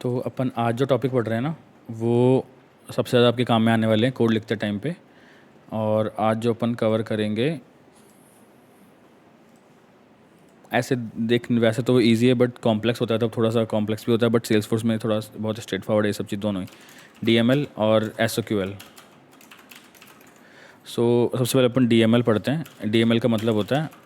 तो अपन आज जो टॉपिक पढ़ रहे हैं ना, वो सबसे ज़्यादा आपके काम में आने वाले हैं कोड लिखते टाइम पे। और आज जो अपन कवर करेंगे, ऐसे देख वैसे तो इजी है बट कॉम्प्लेक्स होता है, तब थोड़ा सा कॉम्प्लेक्स भी होता है। बट सेल्सफोर्स में थोड़ा बहुत स्ट्रेट फॉरवर्ड है ये सब चीज़ दोनों ही, डीएमएल और एसओक्यूएल। सो सबसे पहले अपन डीएमएल पढ़ते हैं। डीएमएल का मतलब होता है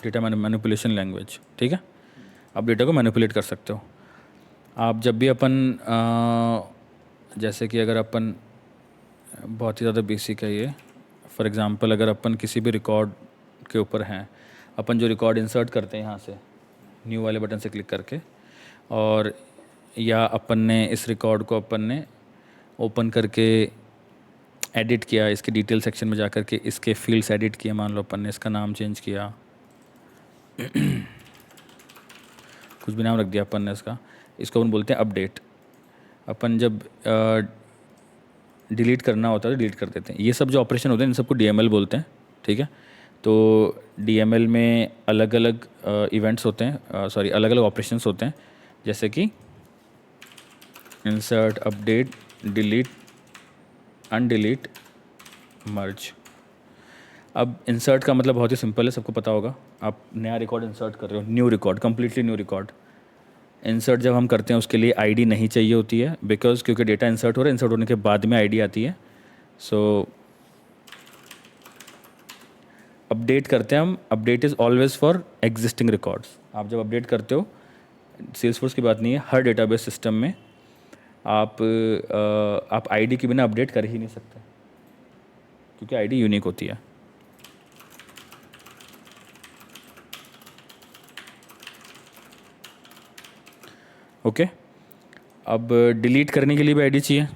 डेटा मैनिपुलेशन लैंग्वेज। ठीक है, आप डेटा को मैनिपुलेट कर सकते हो। आप जब भी अपन जैसे कि अगर अपन बहुत ही ज़्यादा बेसिक है ये, फॉर एग्ज़ाम्पल अगर अपन किसी भी रिकॉर्ड के ऊपर हैं, अपन जो रिकॉर्ड इंसर्ट करते हैं यहाँ से न्यू वाले बटन से क्लिक करके, और या अपन ने इस रिकॉर्ड को अपन ने ओपन करके एडिट किया, इसके डिटेल सेक्शन में जा कर के इसके फील्ड्स एडिट किए, मान लो अपन ने इसका नाम चेंज किया कुछ भी नाम रख दिया अपन ने इसको अपन बोलते हैं अपडेट। अपन जब डिलीट करना होता है तो डिलीट कर देते हैं। ये सब जो ऑपरेशन होते हैं इन सबको डीएमएल बोलते हैं। ठीक है, तो डीएमएल में अलग अलग इवेंट्स होते हैं, सॉरी अलग अलग ऑपरेशंस होते हैं, जैसे कि इंसर्ट, अपडेट, डिलीट, अनडिलीट, मर्ज। अब इंसर्ट का मतलब बहुत ही सिंपल है, सबको पता होगा। आप नया रिकॉर्ड इंसर्ट कर रहे हो, new record, completely new record. Insert जब हम करते हैं उसके लिए आईडी नहीं चाहिए होती है, क्योंकि डेटा इंसर्ट हो रहा है, इंसर्ट होने के बाद में आईडी आती है। सो अपडेट करते हैं हम, update is always for existing records. आप जब अपडेट करते हो, सेल्सफोर्स की बात नहीं है, हर डेटाबेस सिस्टम में आप आईडी के बिना अपडेट कर ही नहीं सकते, क्योंकि आईडी यूनिक होती है। ओके, अब डिलीट करने के लिए भी आईडी चाहिए।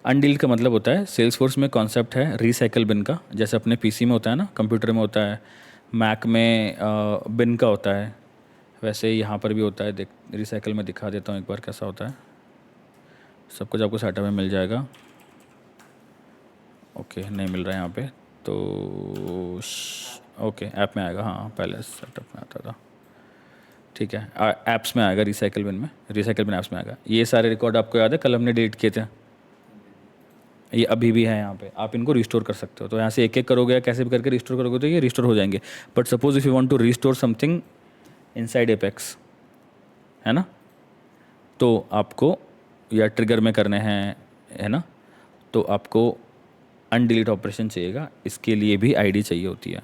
अनडिलीट का मतलब होता है, सेल्सफोर्स में कॉन्सेप्ट है रिसाइकल बिन का। जैसे अपने पीसी में होता है ना, कंप्यूटर में होता है, मैक में बिन का होता है, वैसे ही यहाँ पर भी होता है। देख, रिसाइकल में दिखा देता हूँ एक बार कैसा होता है। सब कुछ आपको सेटअप में मिल जाएगा। ओके, नहीं मिल रहा है यहाँ पे तो ओके, ऐप में आएगा। हाँ, पहले सेटअप में आता था। ठीक है, ऐप्स में आएगा, रिसाइकल बिन में, रिसाइकल बिन ऐप्स में आएगा। ये सारे रिकॉर्ड आपको याद है कल हमने डिलीट किए थे, ये अभी भी है यहाँ पे। आप इनको रिस्टोर कर सकते हो, तो यहाँ से एक एक करोगे या कैसे भी करके रिस्टोर करोगे तो ये रिस्टोर हो जाएंगे। But suppose if you want to restore something inside apex, है ना, तो आपको या ट्रिगर में करने हैं, है ना, तो आपको अनडिलीट ऑपरेशन चाहिएगा। इसके लिए भी आईडी चाहिए होती है।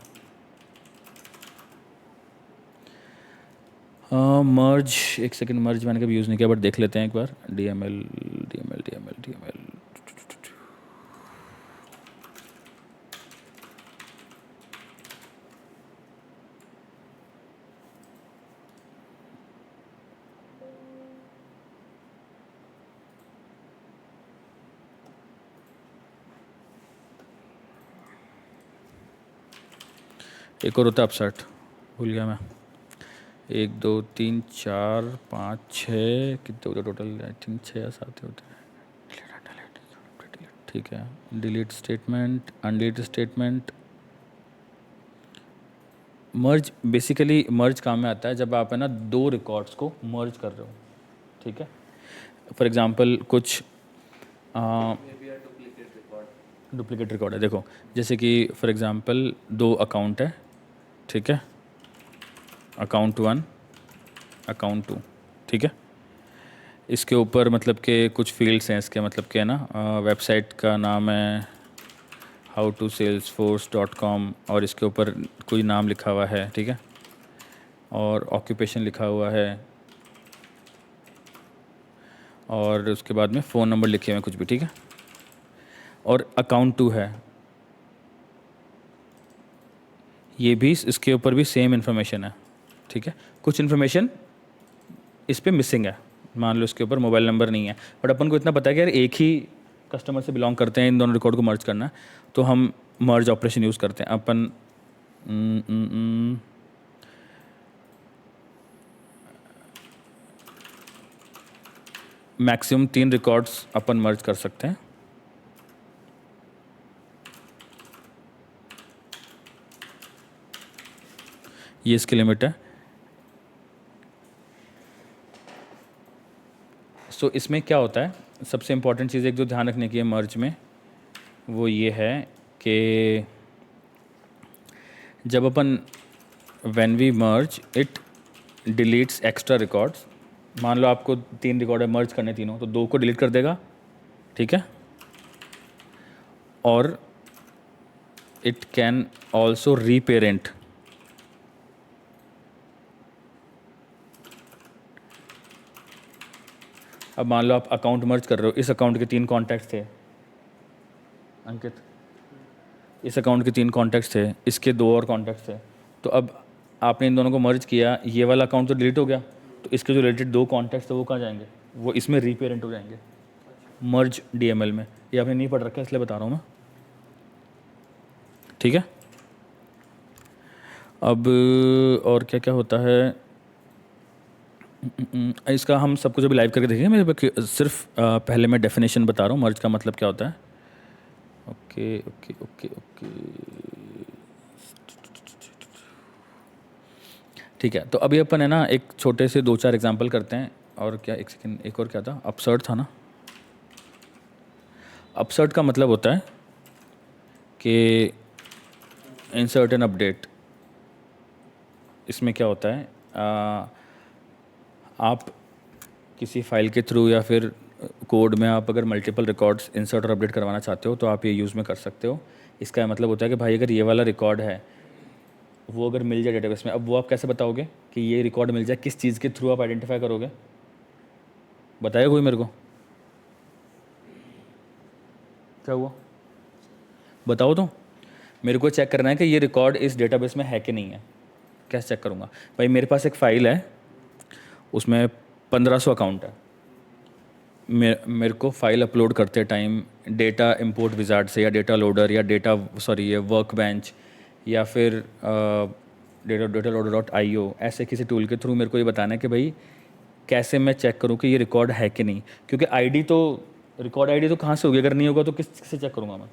मर्ज, एक सेकंड, मर्ज मैंने कभी यूज़ नहीं किया बट देख लेते हैं एक बार। D M L D M L D M L D M L एक और होता है अपसेट, भूल गया मैं। 1 2 3 4 5 6 कितने होते टोटल? आई थिंक 6 या 7 होते हैं। ठीक है, डिलीट स्टेटमेंट, अनडिलीट स्टेटमेंट, मर्ज। बेसिकली मर्ज काम में आता है जब आप है ना दो रिकॉर्ड्स को मर्ज कर रहे हो। ठीक है, फॉर एग्जांपल कुछ डुप्लीकेट रिकॉर्ड है। देखो, जैसे कि फॉर एग्जांपल 2 अकाउंट है, ठीक है, अकाउंट 1, अकाउंट 2, ठीक है। इसके ऊपर मतलब के कुछ फील्ड्स हैं, इसके मतलब के है ना, वेबसाइट का नाम है howtosalesforce.com और इसके ऊपर कोई नाम लिखा हुआ है, ठीक है, और ऑक्यूपेशन लिखा हुआ है, और उसके बाद में फ़ोन नंबर लिखे हुए हैं कुछ भी, ठीक है। और अकाउंट 2 है, ये भी, इसके ऊपर भी सेम इन्फॉर्मेशन है, ठीक है। कुछ इन्फॉर्मेशन इस पे मिसिंग है, मान लो इसके ऊपर मोबाइल नंबर नहीं है, बट अपन को इतना पता है कि यार एक ही कस्टमर से बिलोंग करते हैं, इन दोनों रिकॉर्ड को मर्ज करना है, तो हम मर्ज ऑपरेशन यूज़ करते हैं। अपन मैक्सिमम 3 रिकॉर्ड्स अपन मर्ज कर सकते हैं। ये इसकी लिमिट है। सो इसमें क्या होता है, सबसे इम्पॉर्टेंट चीज़ एक जो ध्यान रखने की है मर्ज में, वो ये है कि जब अपन when we merge it deletes extra records. मान लो आपको 3 रिकॉर्ड मर्ज करने तीनों, तो 2 को डिलीट कर देगा, ठीक है। और इट कैन ऑल्सो रीपेरेंट। अब मान लो आप अकाउंट मर्ज कर रहे हो, इस अकाउंट के 3 कॉन्टैक्ट्स थे अंकित, इस अकाउंट के 3 कॉन्टैक्ट्स थे, इसके 2 और कॉन्टैक्ट्स थे। तो अब आपने इन दोनों को मर्ज किया, ये वाला अकाउंट तो डिलीट हो गया, तो इसके जो रिलेटेड 2 कॉन्टैक्ट्स थे वो कहाँ जाएंगे, वो इसमें रीपेरेंट हो जाएंगे मर्ज डीएमएल में। ये आपने नहीं पढ़ रखा है इसलिए बता रहा हूँ मैं, ठीक है। अब और क्या क्या होता है इसका, हम सब कुछ अभी लाइव करके देखेंगे। मैं सिर्फ पहले मैं डेफिनेशन बता रहा हूँ मर्ज का मतलब क्या होता है। ओके ओके ओके ओके, ठीक है। तो अभी अपन है ना एक छोटे से 2-4 एग्जांपल करते हैं। और क्या, एक सेकंड, एक और क्या था, अपसर्ट था ना। अपसर्ट का मतलब होता है कि इंसर्ट एन अपडेट। इसमें क्या होता है, आप किसी फाइल के थ्रू या फिर कोड में आप अगर मल्टीपल रिकॉर्ड्स इंसर्ट और अपडेट करवाना चाहते हो तो आप ये यूज़ में कर सकते हो। इसका मतलब होता है कि भाई अगर ये वाला रिकॉर्ड है वो अगर मिल जाए डेटाबेस में, अब वो आप कैसे बताओगे कि ये रिकॉर्ड मिल जाए, किस चीज़ के थ्रू आप आइडेंटिफाई करोगे, बताइए कोई मेरे को, क्या हुआ बताओ तो। मेरे को चेक करना है कि ये रिकॉर्ड इस डेटाबेस में है कि नहीं है। कैसे चेक करूँगा भाई, मेरे पास एक फ़ाइल है उसमें 1500 अकाउंट है। मेरे को फाइल अपलोड करते टाइम डेटा इंपोर्ट विजार्ड से या डेटा लोडर या ये वर्क बेंच या फिर डेटा लोडर.io ऐसे किसी टूल के थ्रू मेरे को ये बताना है कि भाई कैसे मैं चेक करूँ कि ये रिकॉर्ड है कि नहीं। क्योंकि आईडी तो, रिकॉर्ड आईडी तो कहाँ से होगी, अगर नहीं होगा तो किससे चेक करूँगा मैं।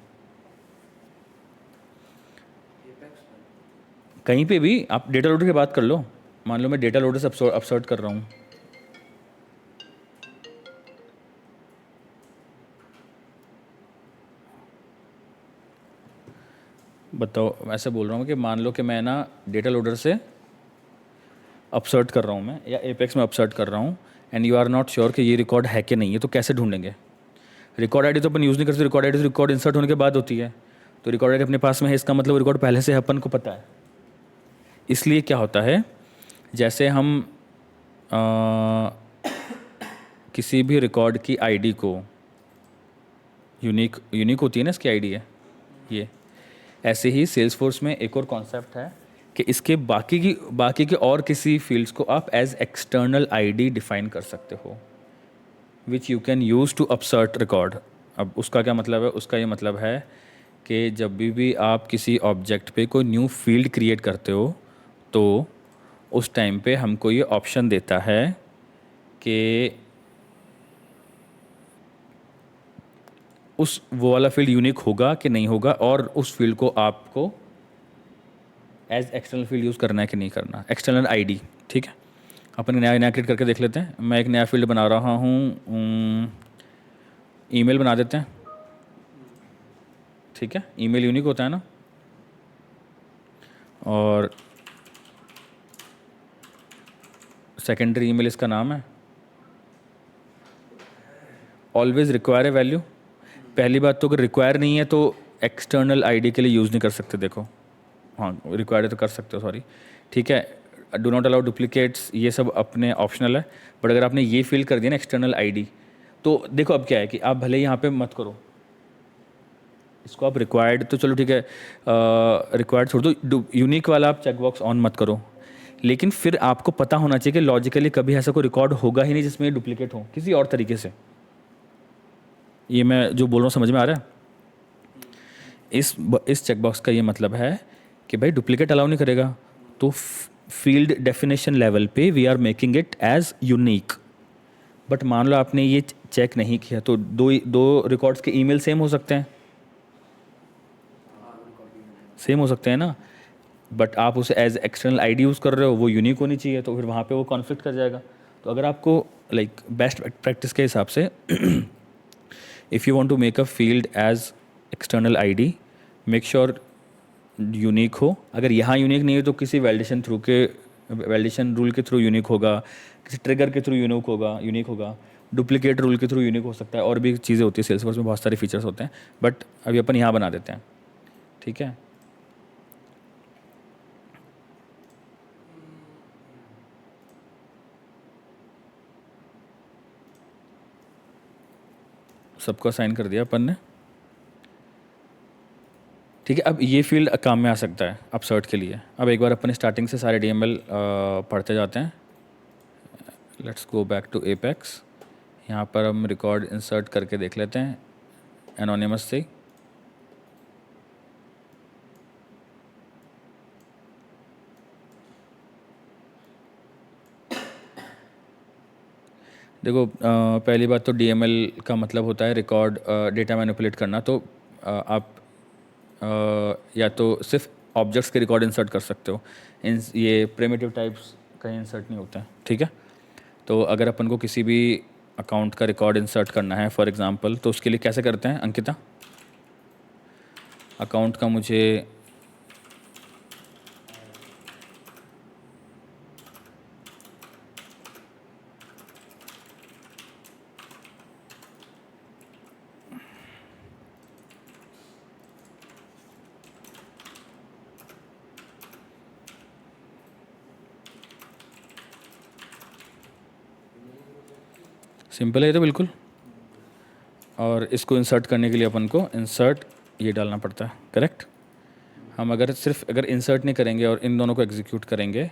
कहीं पे भी आप डेटा लोडर की बात कर लो, मान लो मैं डेटा लोडर से अपसर्ट कर रहा हूँ, बताओ, ऐसे बोल रहा हूँ कि मान लो कि मैं ना डेटा लोडर से अपसर्ट कर रहा हूँ मैं, या एपेक्स में अपसर्ट कर रहा हूँ, and you are not sure कि ये रिकॉर्ड है कि नहीं है, तो कैसे ढूंढेंगे। रिकॉर्ड आईडी तो अपन यूज़ नहीं करते, रिकॉर्ड आईडी रिकॉर्ड इंसर्ट होने के बाद होती है, तो रिकॉर्ड आईडी अपने पास में है, इसका मतलब रिकॉर्ड पहले से है, अपन को पता है। इसलिए क्या होता है, जैसे हम किसी भी रिकॉर्ड की आईडी को, यूनिक होती है ना इसकी आईडी है ये, ऐसे ही सेल्सफोर्स में एक और कॉन्सेप्ट है कि इसके बाकी के और किसी फील्ड्स को आप एज एक्सटर्नल आईडी डिफाइन कर सकते हो, which you can use to upsert record. अब उसका क्या मतलब है, उसका ये मतलब है कि जब भी आप किसी ऑब्जेक्ट पे कोई न्यू फील्ड क्रिएट करते हो तो उस टाइम पे हमको ये ऑप्शन देता है कि वो वाला फील्ड यूनिक होगा कि नहीं होगा, और उस फील्ड को आपको एज एक्सटर्नल फील्ड यूज़ करना है कि नहीं करना, एक्सटर्नल आईडी, ठीक है। अपन नया क्रिएट करके देख लेते हैं। मैं एक नया फील्ड बना रहा हूँ, ईमेल बना देते हैं, ठीक है। ईमेल यूनिक होता है ना, और सेकेंडरी ईमेल इसका नाम है। Always require a value. पहली बात तो अगर रिक्वायर नहीं है तो एक्सटर्नल आईडी के लिए यूज़ नहीं कर सकते, देखो, हाँ रिक्वायर तो कर सकते हो, सॉरी, ठीक है। डू नॉट अलाउ डुप्लीकेट्स, ये सब अपने ऑप्शनल है, बट अगर आपने ये फिल कर दिया ना एक्सटर्नल आईडी, तो देखो अब क्या है कि आप भले यहाँ पे मत करो इसको, आप रिक्वायर्ड तो चलो ठीक है, रिक्वायर्ड छोड़ दो, यूनिक वाला आप चेकबॉक्स ऑन मत करो, लेकिन फिर आपको पता होना चाहिए कि लॉजिकली कभी ऐसा कोई रिकॉर्ड होगा ही नहीं जिसमें डुप्लीकेट हो किसी और तरीके से। ये मैं जो बोल रहा हूँ समझ में आ रहा है। इस चेकबॉक्स का ये मतलब है कि भाई डुप्लीकेट अलाउ नहीं करेगा, तो फील्ड डेफिनेशन लेवल पे we are making it as unique. बट मान लो आपने ये चेक नहीं किया तो दो दो रिकॉर्ड्स के ईमेल सेम हो सकते हैं, सेम हो सकते हैं ना, बट आप उसे एज एक्सटर्नल आईडी यूज़ कर रहे हो, वो यूनिक होनी चाहिए, तो फिर वहाँ पे वो कॉन्फ्लिक्ट कर जाएगा। तो अगर आपको लाइक बेस्ट प्रैक्टिस के हिसाब से if you want to make a field as external ID, make sure unique हो। अगर यहाँ यूनिक नहीं है तो किसी वैलिडेशन रूल के थ्रू यूनिक होगा, किसी ट्रिगर के थ्रू यूनिक होगा, डुप्लीकेट रूल के थ्रू यूनिक हो सकता है, और भी चीज़ें होती है। सेल्सफोर्स में बहुत सारे फीचर्स होते हैं, बट अभी अपन यहाँ बना देते हैं, ठीक है। सबको असाइन कर दिया अपन ने, ठीक है। अब ये फील्ड काम में आ सकता है अपसर्ट के लिए। अब एक बार अपन स्टार्टिंग से सारे डीएमएल पढ़ते जाते हैं। Let's go back to apex. यहाँ पर हम रिकॉर्ड इंसर्ट करके देख लेते हैं एनोनिमस से। देखो पहली बात तो डीएमएल का मतलब होता है रिकॉर्ड डेटा मैनिपुलेट करना। तो आप या तो सिर्फ ऑब्जेक्ट्स के रिकॉर्ड इंसर्ट कर सकते हो, ये प्रिमिटिव टाइप्स कहीं इंसर्ट नहीं होते हैं, ठीक है। तो अगर अपन को किसी भी अकाउंट का रिकॉर्ड इंसर्ट करना है फॉर एग्जांपल, तो उसके लिए कैसे करते हैं अंकिता? अकाउंट का मुझे सिंपल है तो बिल्कुल। और इसको इंसर्ट करने के लिए अपन को इंसर्ट ये डालना पड़ता है, करेक्ट। हम अगर इंसर्ट नहीं करेंगे और इन दोनों को एग्जीक्यूट करेंगे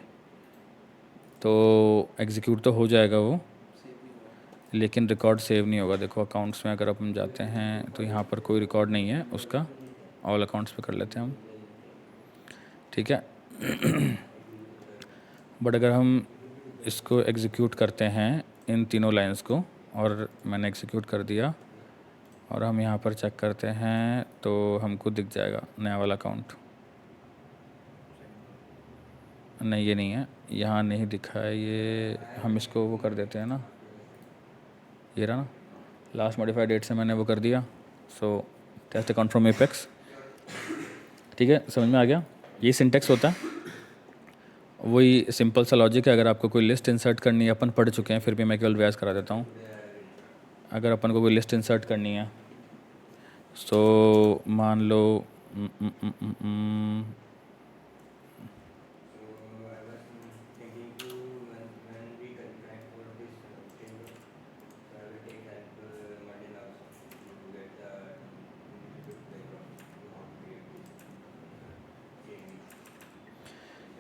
तो एग्जीक्यूट तो हो जाएगा वो, लेकिन रिकॉर्ड सेव नहीं होगा। देखो अकाउंट्स में अगर अपन जाते हैं तो यहाँ पर कोई रिकॉर्ड नहीं है उसका, ऑल अकाउंट्स पे कर लेते हैं हम, ठीक है। बट अगर हम इसको एग्जीक्यूट करते हैं इन तीनों लाइंस को, और मैंने एग्जीक्यूट कर दिया, और हम यहाँ पर चेक करते हैं तो हमको दिख जाएगा नया वाला अकाउंट। नहीं ये नहीं है, यहाँ नहीं दिखा है ये, हम इसको वो कर देते हैं ना, ये रहा ना, लास्ट मॉडिफाइड डेट से मैंने वो कर दिया। सो टेस्ट अकाउंट फ्रॉम एपेक्स, ठीक है। समझ में आ गया? ये सिंटेक्स होता है, वही सिंपल सा लॉजिक है। अगर आपको कोई लिस्ट इंसर्ट करनी है, अपन पढ़ चुके हैं, फिर भी मैं केवल रिवाइज करा देता हूँ। अगर अपन को कोई लिस्ट इंसर्ट करनी है, सो मान लो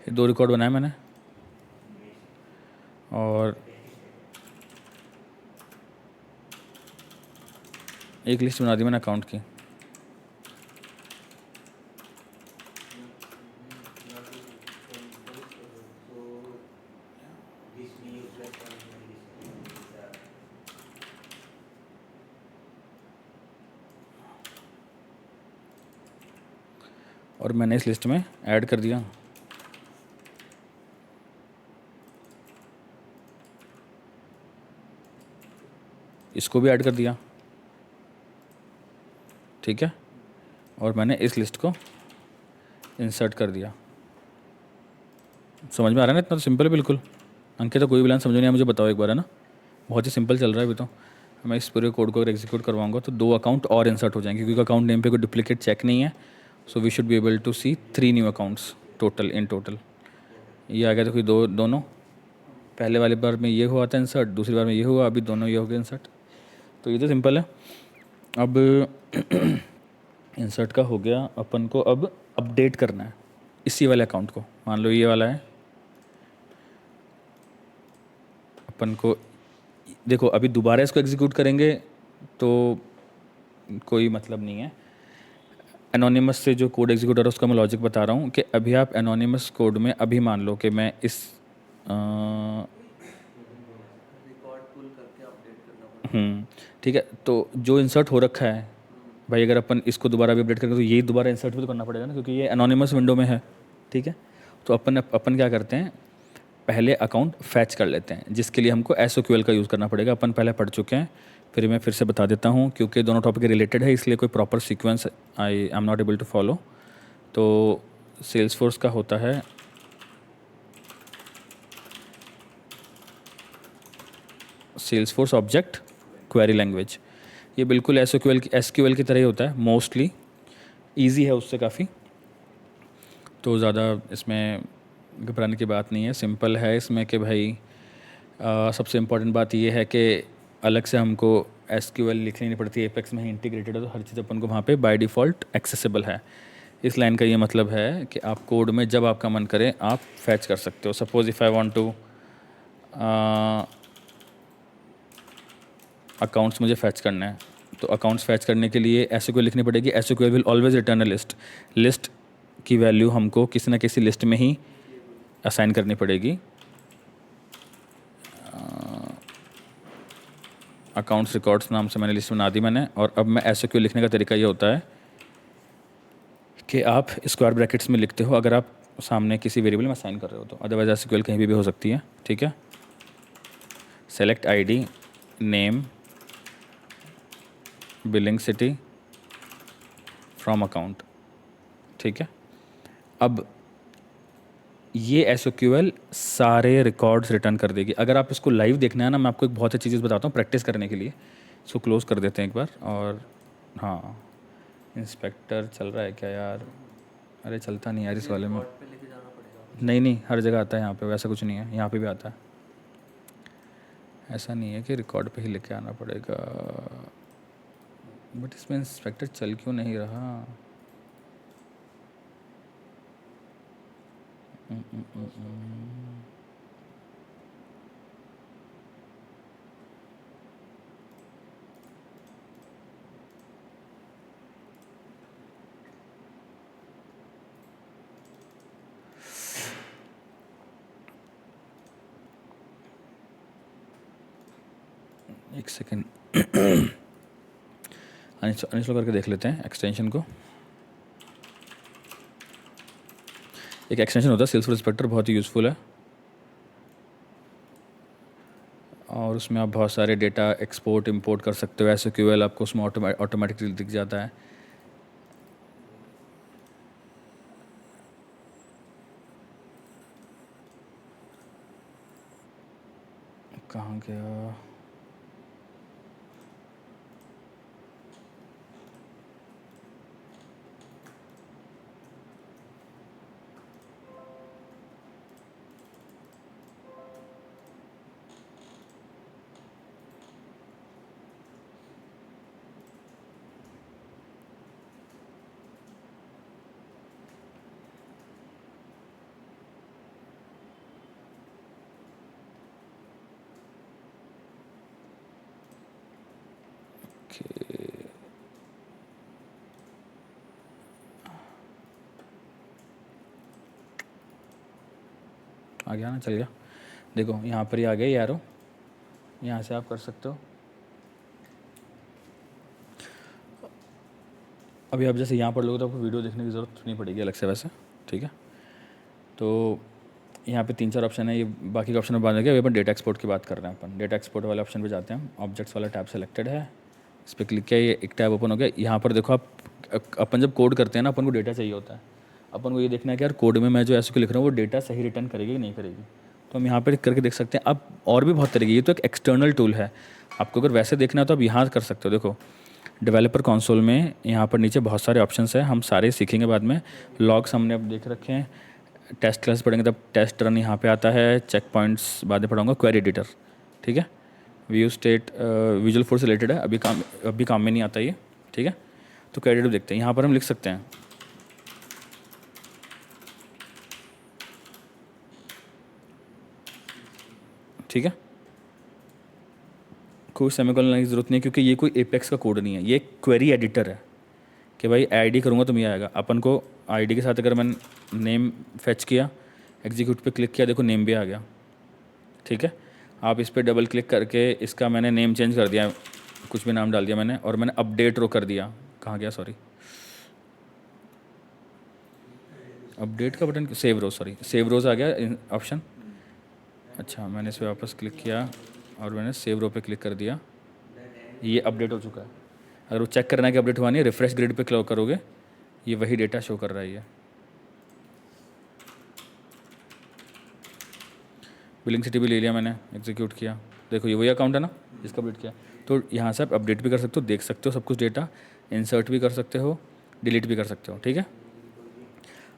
ये 2 रिकॉर्ड बनाए मैंने, और एक लिस्ट बना दी मैंने अकाउंट की। और मैंने इस लिस्ट में ऐड कर दिया। इसको भी ऐड कर दिया, ठीक है। और मैंने इस लिस्ट को इंसर्ट कर दिया। समझ में आ रहा है ना? इतना तो सिंपल है बिल्कुल। अंकित तो कोई भी लाइन समझ नहीं आया मुझे बताओ एक बार, है ना? बहुत ही सिंपल चल रहा है अभी तो। मैं इस पूरे कोड को अगर एग्जीक्यूट करवाऊंगा तो 2 अकाउंट और इंसर्ट हो जाएंगे, क्योंकि अकाउंट नेम पे कोई डुप्लीकेट चेक नहीं है। So we should be able to see 3 new accounts total in total. ये आ गया तो कोई दोनों, पहले वाले बार में ये हुआ था इंसर्ट, दूसरी बार में ये हुआ, अभी दोनों ये हो गए इंसर्ट। तो ये तो सिंपल है। अब इंसर्ट का हो गया, अपन को अब अपडेट करना है इसी वाले अकाउंट को। मान लो ये वाला है, अपन को देखो अभी दोबारा इसको एग्जीक्यूट करेंगे तो कोई मतलब नहीं है। एनोनिमस से जो कोड एग्जीक्यूट हो रहा है उसका मैं लॉजिक बता रहा हूँ कि अभी आप एनोनिमस कोड में, अभी मान लो कि मैं इस ठीक है, तो जो इंसर्ट हो रखा है भाई, अगर अपन इसको दोबारा भी अपडेट करेंगे तो ये दोबारा इंसर्ट भी तो करना पड़ेगा ना, क्योंकि ये एनोनिमस विंडो में है। ठीक है, तो अपन क्या करते हैं, पहले अकाउंट फैच कर लेते हैं, जिसके लिए हमको SOQL का यूज़ करना पड़ेगा। अपन पहले पढ़ चुके हैं, फिर मैं फिर से बता देता हूँ, क्योंकि दोनों टॉपिक रिलेटेड है, इसलिए कोई proper sequence I am not able to follow. तो सेल्सफोर्स का होता है सेल्सफोर्स ऑब्जेक्ट क्वेरी लैंग्वेज। ये बिल्कुल SQL की तरह ही होता है, मोस्टली ईजी है उससे काफ़ी, तो ज़्यादा इसमें घबराने की बात नहीं है, सिंपल है इसमें कि भाई सबसे इम्पॉर्टेंट बात ये है कि अलग से हमको SQL लिखनी नहीं पड़ती, एपेक्स में ही इंटीग्रेटेड है, तो हर चीज़ अपन को वहाँ पे बाय डिफ़ॉल्ट एक्सेसिबल है। इस लाइन का ये मतलब है कि आप कोड में जब आपका मन करे आप फैच कर सकते हो। Suppose if I want to accounts मुझे फैच करना है, तो अकाउंट्स फैच करने के लिए SQL लिखनी पड़ेगी। SQL will always return a list की वैल्यू हमको किसी न किसी लिस्ट में ही असाइन करनी पड़ेगी। अकाउंट्स रिकॉर्ड्स नाम से मैंने लिस्ट बना दी मैंने, और अब मैं SQL लिखने का तरीका ये होता है कि आप स्क्वायर ब्रैकेट्स में लिखते हो अगर आप सामने किसी वेरिएबल में असाइन कर रहे हो तो, अदरवाइज SQL कहीं भी हो सकती है। ठीक है, select ID, name, billing city, from account. ठीक है, अब ये SOQL सारे रिकॉर्ड्स रिटर्न कर देगी। अगर आप इसको लाइव देखना है ना, मैं आपको एक बहुत अच्छी चीज़ बताता हूँ प्रैक्टिस करने के लिए। इसको क्लोज़ कर देते हैं एक बार, और हाँ, इंस्पेक्टर चल रहा है क्या यार? अरे चलता नहीं यार इस वाले में। नहीं नहीं, हर जगह आता है यहाँ पे, वैसा कुछ नहीं है, यहाँ पे भी आता है। ऐसा नहीं है कि रिकॉर्ड पे ही लेके आना पड़ेगा, बट इसमें इंस्पेक्टर चल क्यों नहीं रहा? एक सेकेंड, अनइंस्टॉल करके देख लेते हैं एक्सटेंशन को। एक एक्सटेंशन होता है सेल्सफोर्स इंस्पेक्टर, बहुत ही यूज़फुल है, और उसमें आप बहुत सारे डेटा एक्सपोर्ट इंपोर्ट कर सकते हो। SOQL आपको उसमें ऑटोमेटिकली दिख जाता है। कहाँ गया? आ गया ना, चल गया। देखो यहाँ पर ही आ गया यारो, यहाँ से आप कर सकते हो। अभी आप जैसे यहाँ पर लोगे तो आपको वीडियो देखने की ज़रूरत नहीं पड़ेगी अलग से वैसे। ठीक है, तो यहाँ पे 3-4 ऑप्शन है, ये बाकी के ऑप्शन में बात है। अभी अपन डेटा एक्सपोर्ट की बात कर रहे हैं, अपन डेटा एक्सपोर्ट वाले ऑप्शन पे जाते हैं। ऑब्जेक्ट्स वाला टैब सेलेक्टेड है, इस पर क्लिक किया, ये एक टैब ओपन हो गया। यहाँ पर देखो आप, अपन जब कोड करते हैं ना, अपन को डेटा चाहिए होता है। अपन को ये देखना है कि यार कोड में मैं जो SQL लिख रहा हूँ वो डेटा सही रिटर्न करेगी कि नहीं करेगी। तो हम यहाँ पर करके देख सकते हैं। अब और भी बहुत तरीके, ये तो एक एक्सटर्नल टूल है, आपको अगर वैसे देखना है तो आप यहाँ कर सकते हो। देखो डेवलपर कंसोल में यहाँ पर नीचे बहुत सारे ऑप्शंस हैं, हम सारे सीखेंगे बाद में। लॉग्स हमने अब देख रखे हैं, टेस्ट क्लास पढ़ेंगे तब टेस्ट रन यहाँ पे आता है, चेक पॉइंट्स बाद में पढ़ाऊँगा, क्वेरी एडिटर। ठीक है, view state visual force related है, अभी काम में नहीं आता ये। ठीक है, तो क्वेरी एडिटर देखते हैं, यहाँ पर हम लिख सकते हैं। ठीक है, कोई सेमीकोलन की ज़रूरत नहीं है, क्योंकि ये कोई एपेक्स का कोड नहीं है, ये क्वेरी एडिटर है कि भाई ID करूँगा तो ये आएगा। अपन को ID के साथ अगर मैंने नेम फैच किया, एग्जीक्यूट पे क्लिक किया, देखो नेम भी आ गया। ठीक है, आप इस पर डबल क्लिक करके इसका मैंने नेम चेंज कर दिया, कुछ भी नाम डाल दिया मैंने, और मैंने अपडेट रो कर दिया। कहाँ गया, सॉरी, अपडेट का बटन, सेव रोज, सॉरी सेव रोज आ गया ऑप्शन। अच्छा, मैंने इस पर वापस क्लिक किया और मैंने सेव रो पे क्लिक कर दिया, ये अपडेट हो चुका है। अगर वो चेक करना है कि अपडेट हुआ नहीं है, रिफ्रेश ग्रिड पे क्लिक करोगे, ये वही डेटा शो कर रहा है। ये बिलिंग सिटी भी ले लिया मैंने, एग्जीक्यूट किया, देखो ये वही अकाउंट है ना जिसका अपडेट किया। तो यहाँ से आप अपडेट भी कर सकते हो, देख सकते हो सब कुछ डेटा, इंसर्ट भी कर सकते हो, डिलीट भी कर सकते हो, ठीक है।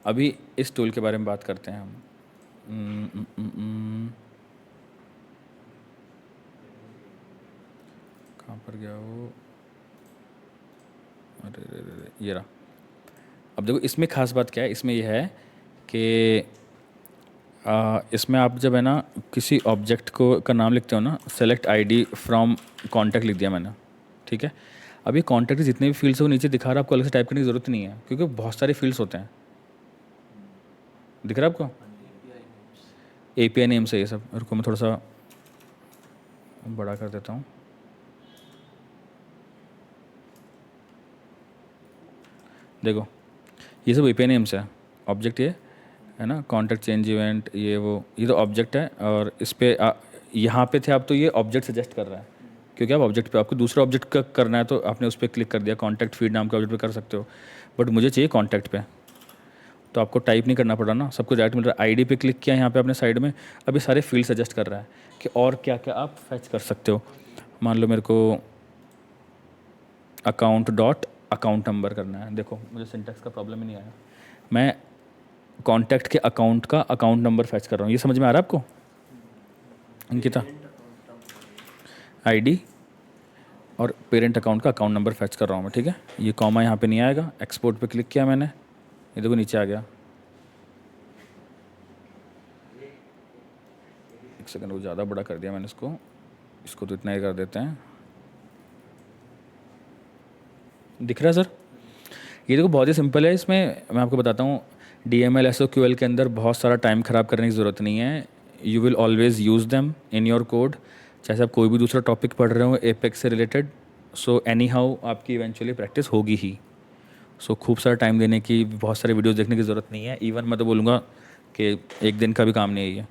अभी इस टूल के बारे में बात करते हैं हम। कहाँ पर गया वो, अरे ये रहा। अब देखो इसमें खास बात क्या है, इसमें यह है कि इसमें आप जब है ना किसी ऑब्जेक्ट को का नाम लिखते हो ना, सेलेक्ट आईडी फ्रॉम कॉन्टैक्ट लिख दिया मैंने, ठीक है। अब ये कॉन्टैक्ट जितने भी फील्ड्स है वो नीचे दिखा रहा है, आपको अलग से टाइप करने की ज़रूरत नहीं है क्योंकि बहुत सारे फील्ड्स होते हैं। दिख रहा है आपको, एपीआई नेम से ये सब। रुको मैं थोड़ा सा बड़ा कर देता हूँ। देखो ये सब एपीआई नेम्स है, ऑब्जेक्ट ये है ना, कॉन्टैक्ट चेंज इवेंट, ये वो, ये तो ऑब्जेक्ट है। और इस पर यहाँ पे थे आप, तो ये ऑब्जेक्ट सजेस्ट कर रहा है क्योंकि आप ऑब्जेक्ट पे, आपको दूसरा ऑब्जेक्ट का करना है तो आपने उस पर क्लिक कर दिया, कॉन्टैक्ट फीड नाम के ऑब्जेक्ट पे कर सकते हो, बट मुझे चाहिए कॉन्टैक्ट पे, तो आपको टाइप नहीं करना पड़ा ना, सबको डायरेक्ट मिल रहा है। आईडी पे क्लिक किया यहाँ पे आपने साइड में, अभी सारे फील्ड सजेस्ट कर रहा है कि और क्या क्या आप फैच कर सकते हो। मान लो मेरे को अकाउंट डॉट अकाउंट नंबर करना है, देखो मुझे सिंटैक्स का प्रॉब्लम ही नहीं आया, मैं कॉन्टैक्ट के अकाउंट का अकाउंट नंबर फैच कर रहा हूँ। ये समझ में आ रहा है आपको अंकिता? आईडी और पेरेंट अकाउंट का अकाउंट नंबर फैच कर रहा हूँ मैं, ठीक है। ये कॉमा यहाँ पे नहीं आएगा, एक्सपोर्ट पे क्लिक किया मैंने, ये देखो नीचे आ गया। एक सेकंड, वो ज़्यादा बड़ा कर दिया मैंने इसको, इसको तो इतना ही कर देते हैं। दिख रहा है सर? ये देखो बहुत ही सिंपल है, इसमें मैं आपको बताता हूँ, DML SOQL के अंदर बहुत सारा टाइम ख़राब करने की ज़रूरत नहीं है। You will always use them in your code, चाहे आप कोई भी दूसरा टॉपिक पढ़ रहे हो एपेक्स से रिलेटेड। सो एनी हाउ आपकी इवेंचुअली प्रैक्टिस होगी ही। सो खूब सारा टाइम देने की, बहुत सारे वीडियोस देखने की ज़रूरत नहीं है। इवन मैं तो बोलूँगा कि एक दिन का भी काम नहीं है ये,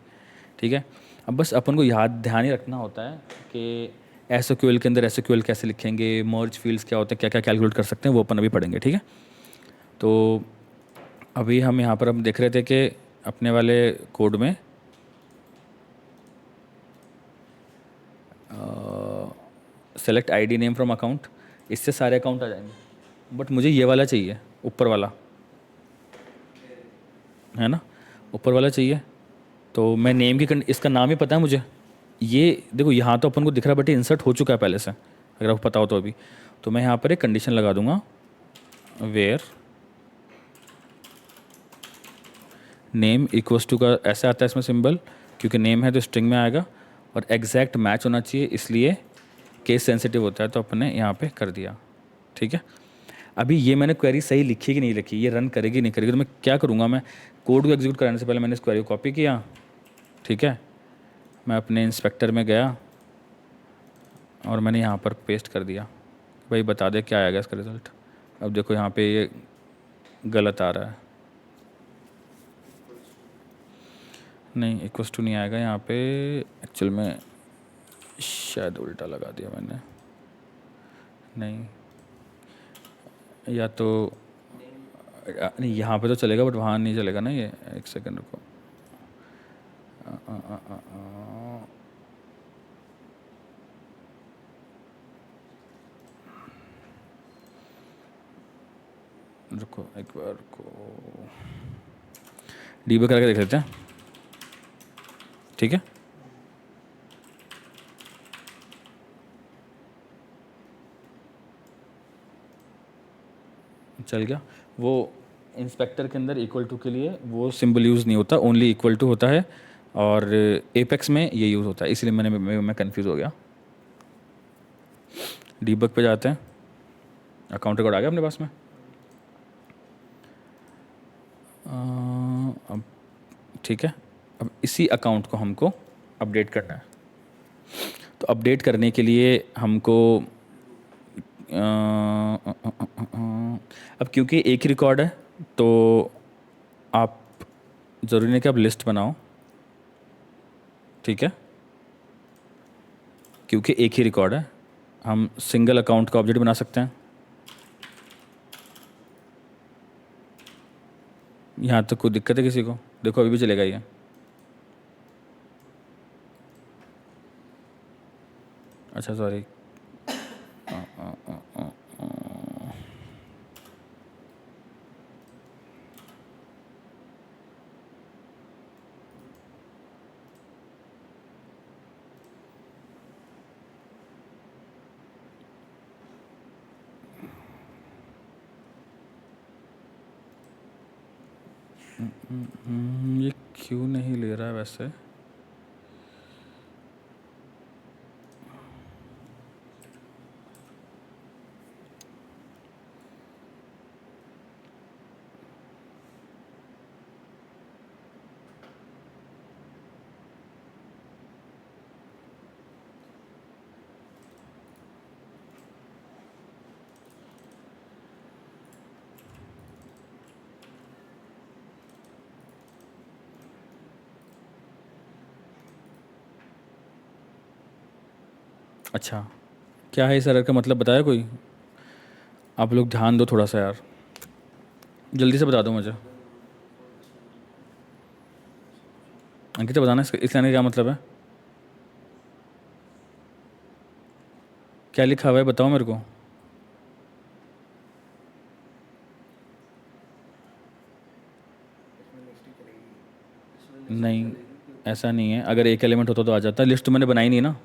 ठीक है। अब बस अपन को याद ध्यान ही रखना होता है कि SOQL के अंदर SOQL कैसे लिखेंगे, मर्ज फील्ड्स क्या होते हैं, क्या क्या कैलकुलेट कर सकते हैं, वो अपन अभी पढ़ेंगे, ठीक है। तो अभी हम यहाँ पर हम देख रहे थे कि अपने वाले कोड में select ID name from account, इससे सारे अकाउंट आ जाएंगे, बट मुझे ये वाला चाहिए, ऊपर वाला है ना, ऊपर वाला चाहिए। तो मैं नेम की इसका नाम ही पता है मुझे, ये देखो यहाँ तो अपन को दिख रहा है बट इंसर्ट हो चुका है पहले से, अगर आपको पता हो तो अभी। तो मैं यहाँ पर एक कंडीशन लगा दूंगा, वेयर नेम इक्वल्स टू का ऐसा आता है इसमें सिंबल, क्योंकि नेम है तो स्ट्रिंग में आएगा, और एग्जैक्ट मैच होना चाहिए, इसलिए केस सेंसिटिव होता है, तो अपने यहाँ पे कर दिया, ठीक है। अभी ये मैंने क्वेरी सही लिखी कि नहीं लिखी, ये रन करेगी नहीं करेगी, तो मैं क्या करूँगा, मैं कोड को एग्जीक्यूट कराने से पहले मैंने इस क्वेरी को कॉपी किया, ठीक है। मैं अपने इंस्पेक्टर में गया और मैंने यहाँ पर पेस्ट कर दिया, भाई बता दे क्या आएगा इसका रिज़ल्ट। अब देखो यहाँ पे ये गलत आ रहा है, नहीं इक्वल्स टू नहीं आएगा यहाँ पे, एक्चुअल में शायद उल्टा लगा दिया मैंने, नहीं या तो नहीं यहाँ पे तो चलेगा बट वहाँ नहीं चलेगा ना ये। एक सेकंड रुको, रुको एक बार को डीबग करके देख लेते हैं, ठीक है। चल गया। वो इंस्पेक्टर के अंदर इक्वल टू के लिए वो सिंबल यूज़ नहीं होता, ओनली इक्वल टू होता है, और एपेक्स में ये यूज़ होता है, इसलिए मैं कंफ्यूज हो गया। डीबग पे जाते हैं, अकाउंट रिकॉर्ड आ गया अपने पास में। अब ठीक है, अब इसी अकाउंट को हमको अपडेट करना है, तो अपडेट करने के लिए हमको अब क्योंकि एक ही रिकॉर्ड है तो आप ज़रूरी नहीं कि आप लिस्ट बनाओ, ठीक है, क्योंकि एक ही रिकॉर्ड है। हम सिंगल अकाउंट का ऑब्जेक्ट बना सकते हैं। यहाँ तक कोई दिक्कत है किसी को? देखो अभी भी चलेगा ये। अच्छा सॉरी, ये क्यों नहीं ले रहा है वैसे? अच्छा, क्या है इस एरर का मतलब, बताया कोई? आप लोग ध्यान दो थोड़ा सा यार, जल्दी से बता दो मुझे। अंकिता बताना इस लाइन का क्या मतलब है? क्या लिखा हुआ है बताओ मेरे को। नहीं, ऐसा नहीं है, अगर एक एलिमेंट होता तो आ जाता। लिस्ट तो मैंने बनाई नहीं ना,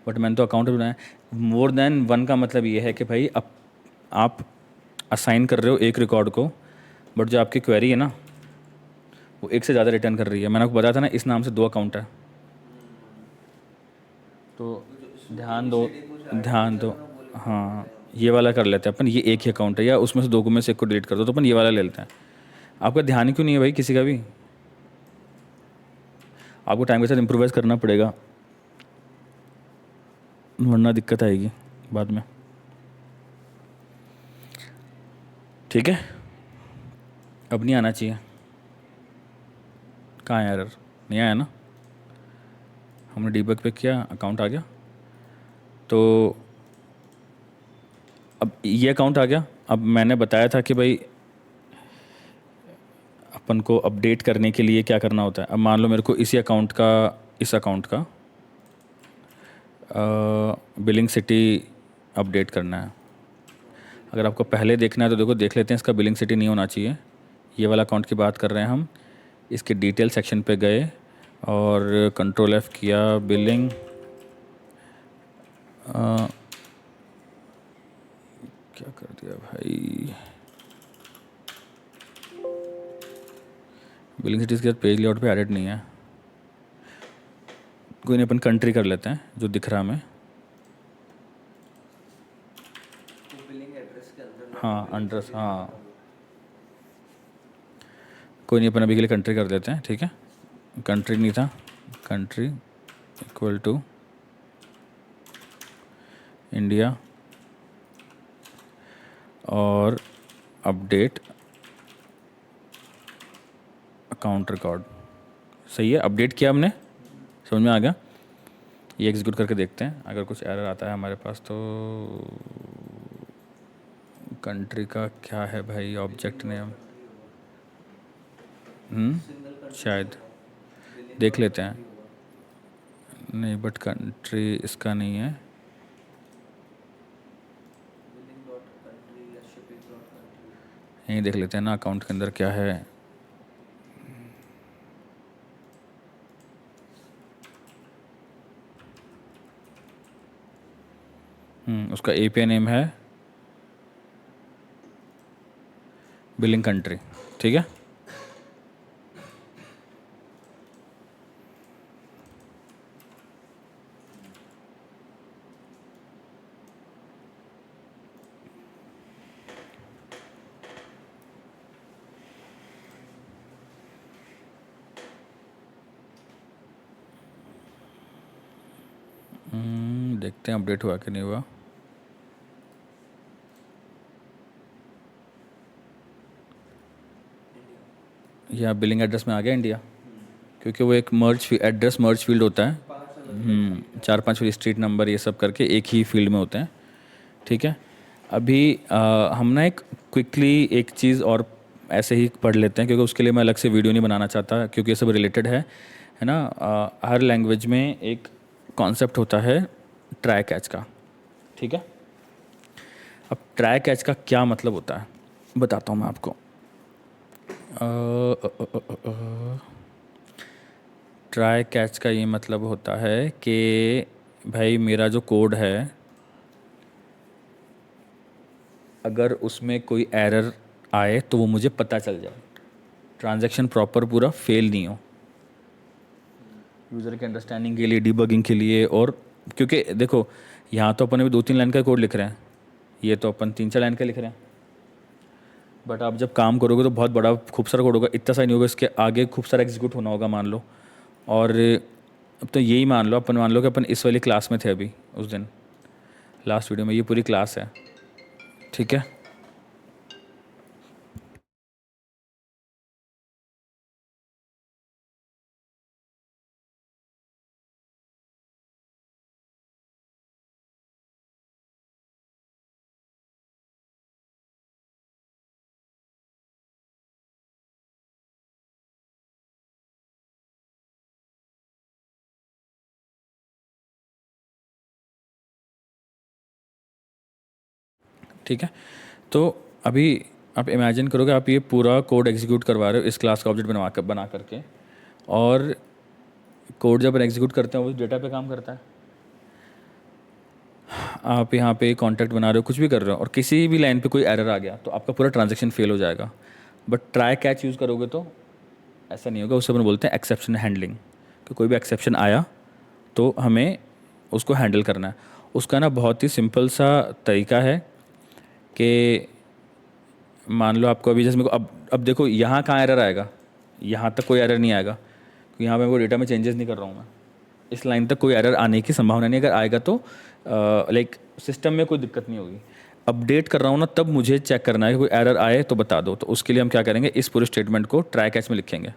बट मैंने तो अकाउंट बनाया। मोर देन वन का मतलब ये है कि भाई अब आप असाइन कर रहे हो एक रिकॉर्ड को, बट जो आपकी क्वेरी है ना वो एक से ज़्यादा रिटर्न कर रही है। मैंने आपको बताया था ना इस नाम से दो अकाउंट है, तो ध्यान दो, ध्यान दो। हाँ, ये वाला कर लेते हैं अपन, ये एक ही अकाउंट है, या उसमें से दो में से एक को डिलीट कर दो, तो अपन ये वाला ले लेते हैं। आपका ध्यान ही क्यों नहीं है भाई किसी का भी? आपको टाइम के साथ इम्प्रोवाइज़ करना पड़ेगा, वरना दिक्कत आएगी बाद में, ठीक है? अब नहीं आना चाहिए। कहाँ है एरर? नहीं आया ना, हमने डीबग पे किया, अकाउंट आ गया। तो अब ये अकाउंट आ गया। अब मैंने बताया था कि भाई अपन को अपडेट करने के लिए क्या करना होता है। अब मान लो मेरे को इसी अकाउंट का, इस अकाउंट का बिलिंग सिटी अपडेट करना है। अगर आपको पहले देखना है तो देखो, देख लेते हैं। इसका बिलिंग सिटी नहीं होना चाहिए, ये वाला अकाउंट की बात कर रहे हैं हम। इसके डिटेल सेक्शन पे गए और कंट्रोल एफ किया, बिलिंग, क्या कर दिया भाई, बिलिंग सिटीज़ के साथ पेज लेआउट पे एडिट नहीं है। कोई नहीं, अपन कंट्री कर लेते हैं जो दिख रहा हमें। हाँ एड्रेस, हाँ कोई नहीं, अपन अभी के लिए कंट्री कर देते हैं, ठीक है? कंट्री नहीं था, कंट्री इक्वल टू इंडिया और अपडेट अकाउंट रिकॉर्ड। सही है, अपडेट किया हमने, समझ में आ गया। ये एग्जीक्यूट करके देखते हैं, अगर कुछ एरर आता है हमारे पास तो। कंट्री का क्या है भाई, ऑब्जेक्ट नेम, शायद देख लेते हैं। नहीं, बट कंट्री इसका नहीं है। यहीं देख लेते हैं ना अकाउंट के अंदर क्या है। उसका एपीआई नेम है बिलिंग कंट्री, ठीक है? देखते हैं अपडेट हुआ कि नहीं हुआ। या बिलिंग एड्रेस में आ गया इंडिया, क्योंकि वो एक एड्रेस मर्ज फील्ड होता है। 4-5 फिर स्ट्रीट नंबर ये सब करके एक ही फील्ड में होते हैं। ठीक है, अभी हम ना एक क्विकली एक चीज़ और ऐसे ही पढ़ लेते हैं, क्योंकि उसके लिए मैं अलग से वीडियो नहीं बनाना चाहता, क्योंकि ये सब रिलेटेड है ना। हर लैंग्वेज में एक कॉन्सेप्ट होता है ट्राई कैच का। ठीक है, अब ट्राई कैच का क्या मतलब होता है बताता हूँ मैं आपको। ट्राई कैच का ये मतलब होता है कि भाई मेरा जो कोड है, अगर उसमें कोई एरर आए तो वो मुझे पता चल जाए, ट्रांजैक्शन प्रॉपर पूरा फेल नहीं हो, यूज़र के अंडरस्टैंडिंग के लिए, डिबगिंग के लिए। और क्योंकि देखो यहाँ तो अपन अभी 2-3 लाइन का कोड लिख रहे हैं, ये तो अपन 3-4 लाइन का लिख रहे हैं, बट आप जब काम करोगे तो बहुत बड़ा खूब सारा कोड होगा, इतना सा नहीं होगा, इसके आगे खूब सारा एग्जीक्यूट होना होगा मान लो। और अब तो यही मान लो, अपन मान लो कि अपन इस वाली क्लास में थे अभी उस दिन लास्ट वीडियो में, ये पूरी क्लास है। ठीक है, ठीक है। तो अभी आप इमेजिन करोगे, आप ये पूरा कोड एग्जीक्यूट करवा रहे हो इस क्लास का ऑब्जेक्ट बना करके, और कोड जब एग्जीक्यूट करते हैं वो डेटा पे काम करता है। आप यहाँ पे कॉन्टैक्ट बना रहे हो, कुछ भी कर रहे हो, और किसी भी लाइन पे कोई एरर आ गया तो आपका पूरा ट्रांजेक्शन फेल हो जाएगा। बट ट्राई कैच यूज़ करोगे तो ऐसा नहीं होगा, उससे अपन बोलते हैं एक्सेप्शन हैंडलिंग, कि कोई भी एक्सेप्शन आया तो हमें उसको हैंडल करना है। उसका ना बहुत ही सिंपल सा तरीका है कि मान लो आपको अभी जैसे मेरे को अब देखो यहाँ कहाँ एरर आएगा, यहाँ तक कोई एरर नहीं आएगा, क्योंकि यहाँ पे वो डेटा में चेंजेस नहीं कर रहा हूँ मैं। इस लाइन तक कोई एरर आने की संभावना नहीं, अगर आएगा तो लाइक सिस्टम में कोई दिक्कत नहीं होगी। अपडेट कर रहा हूँ ना, तब मुझे चेक करना है कि कोई एरर आए तो बता दो। तो उसके लिए हम क्या करेंगे, इस पूरे स्टेटमेंट को ट्राई कैच में लिखेंगे।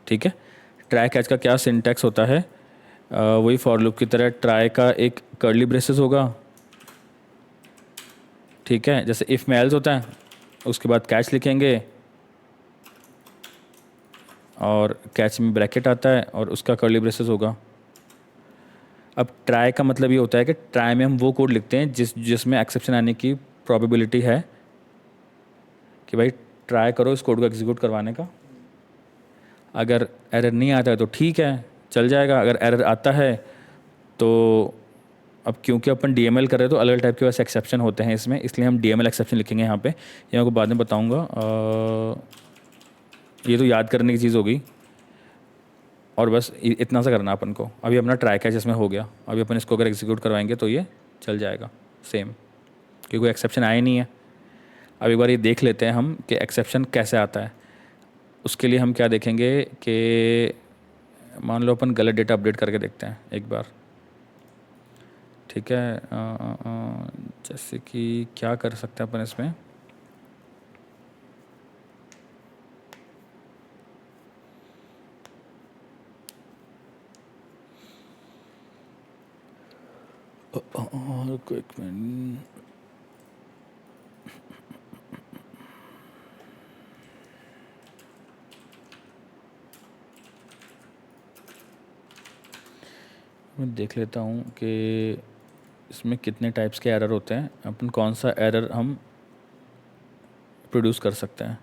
ठीक है, ट्राई कैच का क्या सिंटैक्स होता है, वही फॉर लूप की तरह ट्राई का एक कर्ली ब्रेसेस होगा। ठीक है, जैसे इफ़ में एल्स होता है, उसके बाद कैच लिखेंगे, और कैच में ब्रैकेट आता है और उसका कर्ली ब्रेसेस होगा। अब ट्राई का मतलब ये होता है कि ट्राई में हम वो कोड लिखते हैं जिसमें एक्सेप्शन आने की प्रोबेबिलिटी है, कि भाई ट्राई करो इस कोड को एग्जीक्यूट करवाने का। अगर एरर नहीं आता है तो ठीक है, चल जाएगा। अगर एरर आता है तो अब क्योंकि अपन डीएमएल कर रहे हैं तो अलग टाइप के वैसे एक्सेप्शन होते हैं इसमें, इसलिए हम डीएमएल एक्सेप्शन लिखेंगे यहाँ पे। ये आपको बाद में बताऊँगा। ये तो याद करने की चीज़ होगी, और बस इतना सा करना अपन को। अभी अपना ट्राई कैच इसमें हो गया, अभी अपन इसको अगर एग्जीक्यूट करवाएंगे तो ये चल जाएगा सेम, क्योंकि कोई एक्सेप्शन आया नहीं है। अब एक बार ये देख लेते हैं हम कि एक्सेप्शन कैसे आता है। उसके लिए हम क्या देखेंगे कि मान लो अपन गलत डेटा अपडेट करके देखते हैं एक बार। ठीक है, जैसे कि क्या कर सकते हैं अपन इसमें, एक मिनट, मैं देख लेता हूँ कि इसमें कितने टाइप्स के एरर होते हैं, अपन कौन सा एरर हम प्रोड्यूस कर सकते हैं।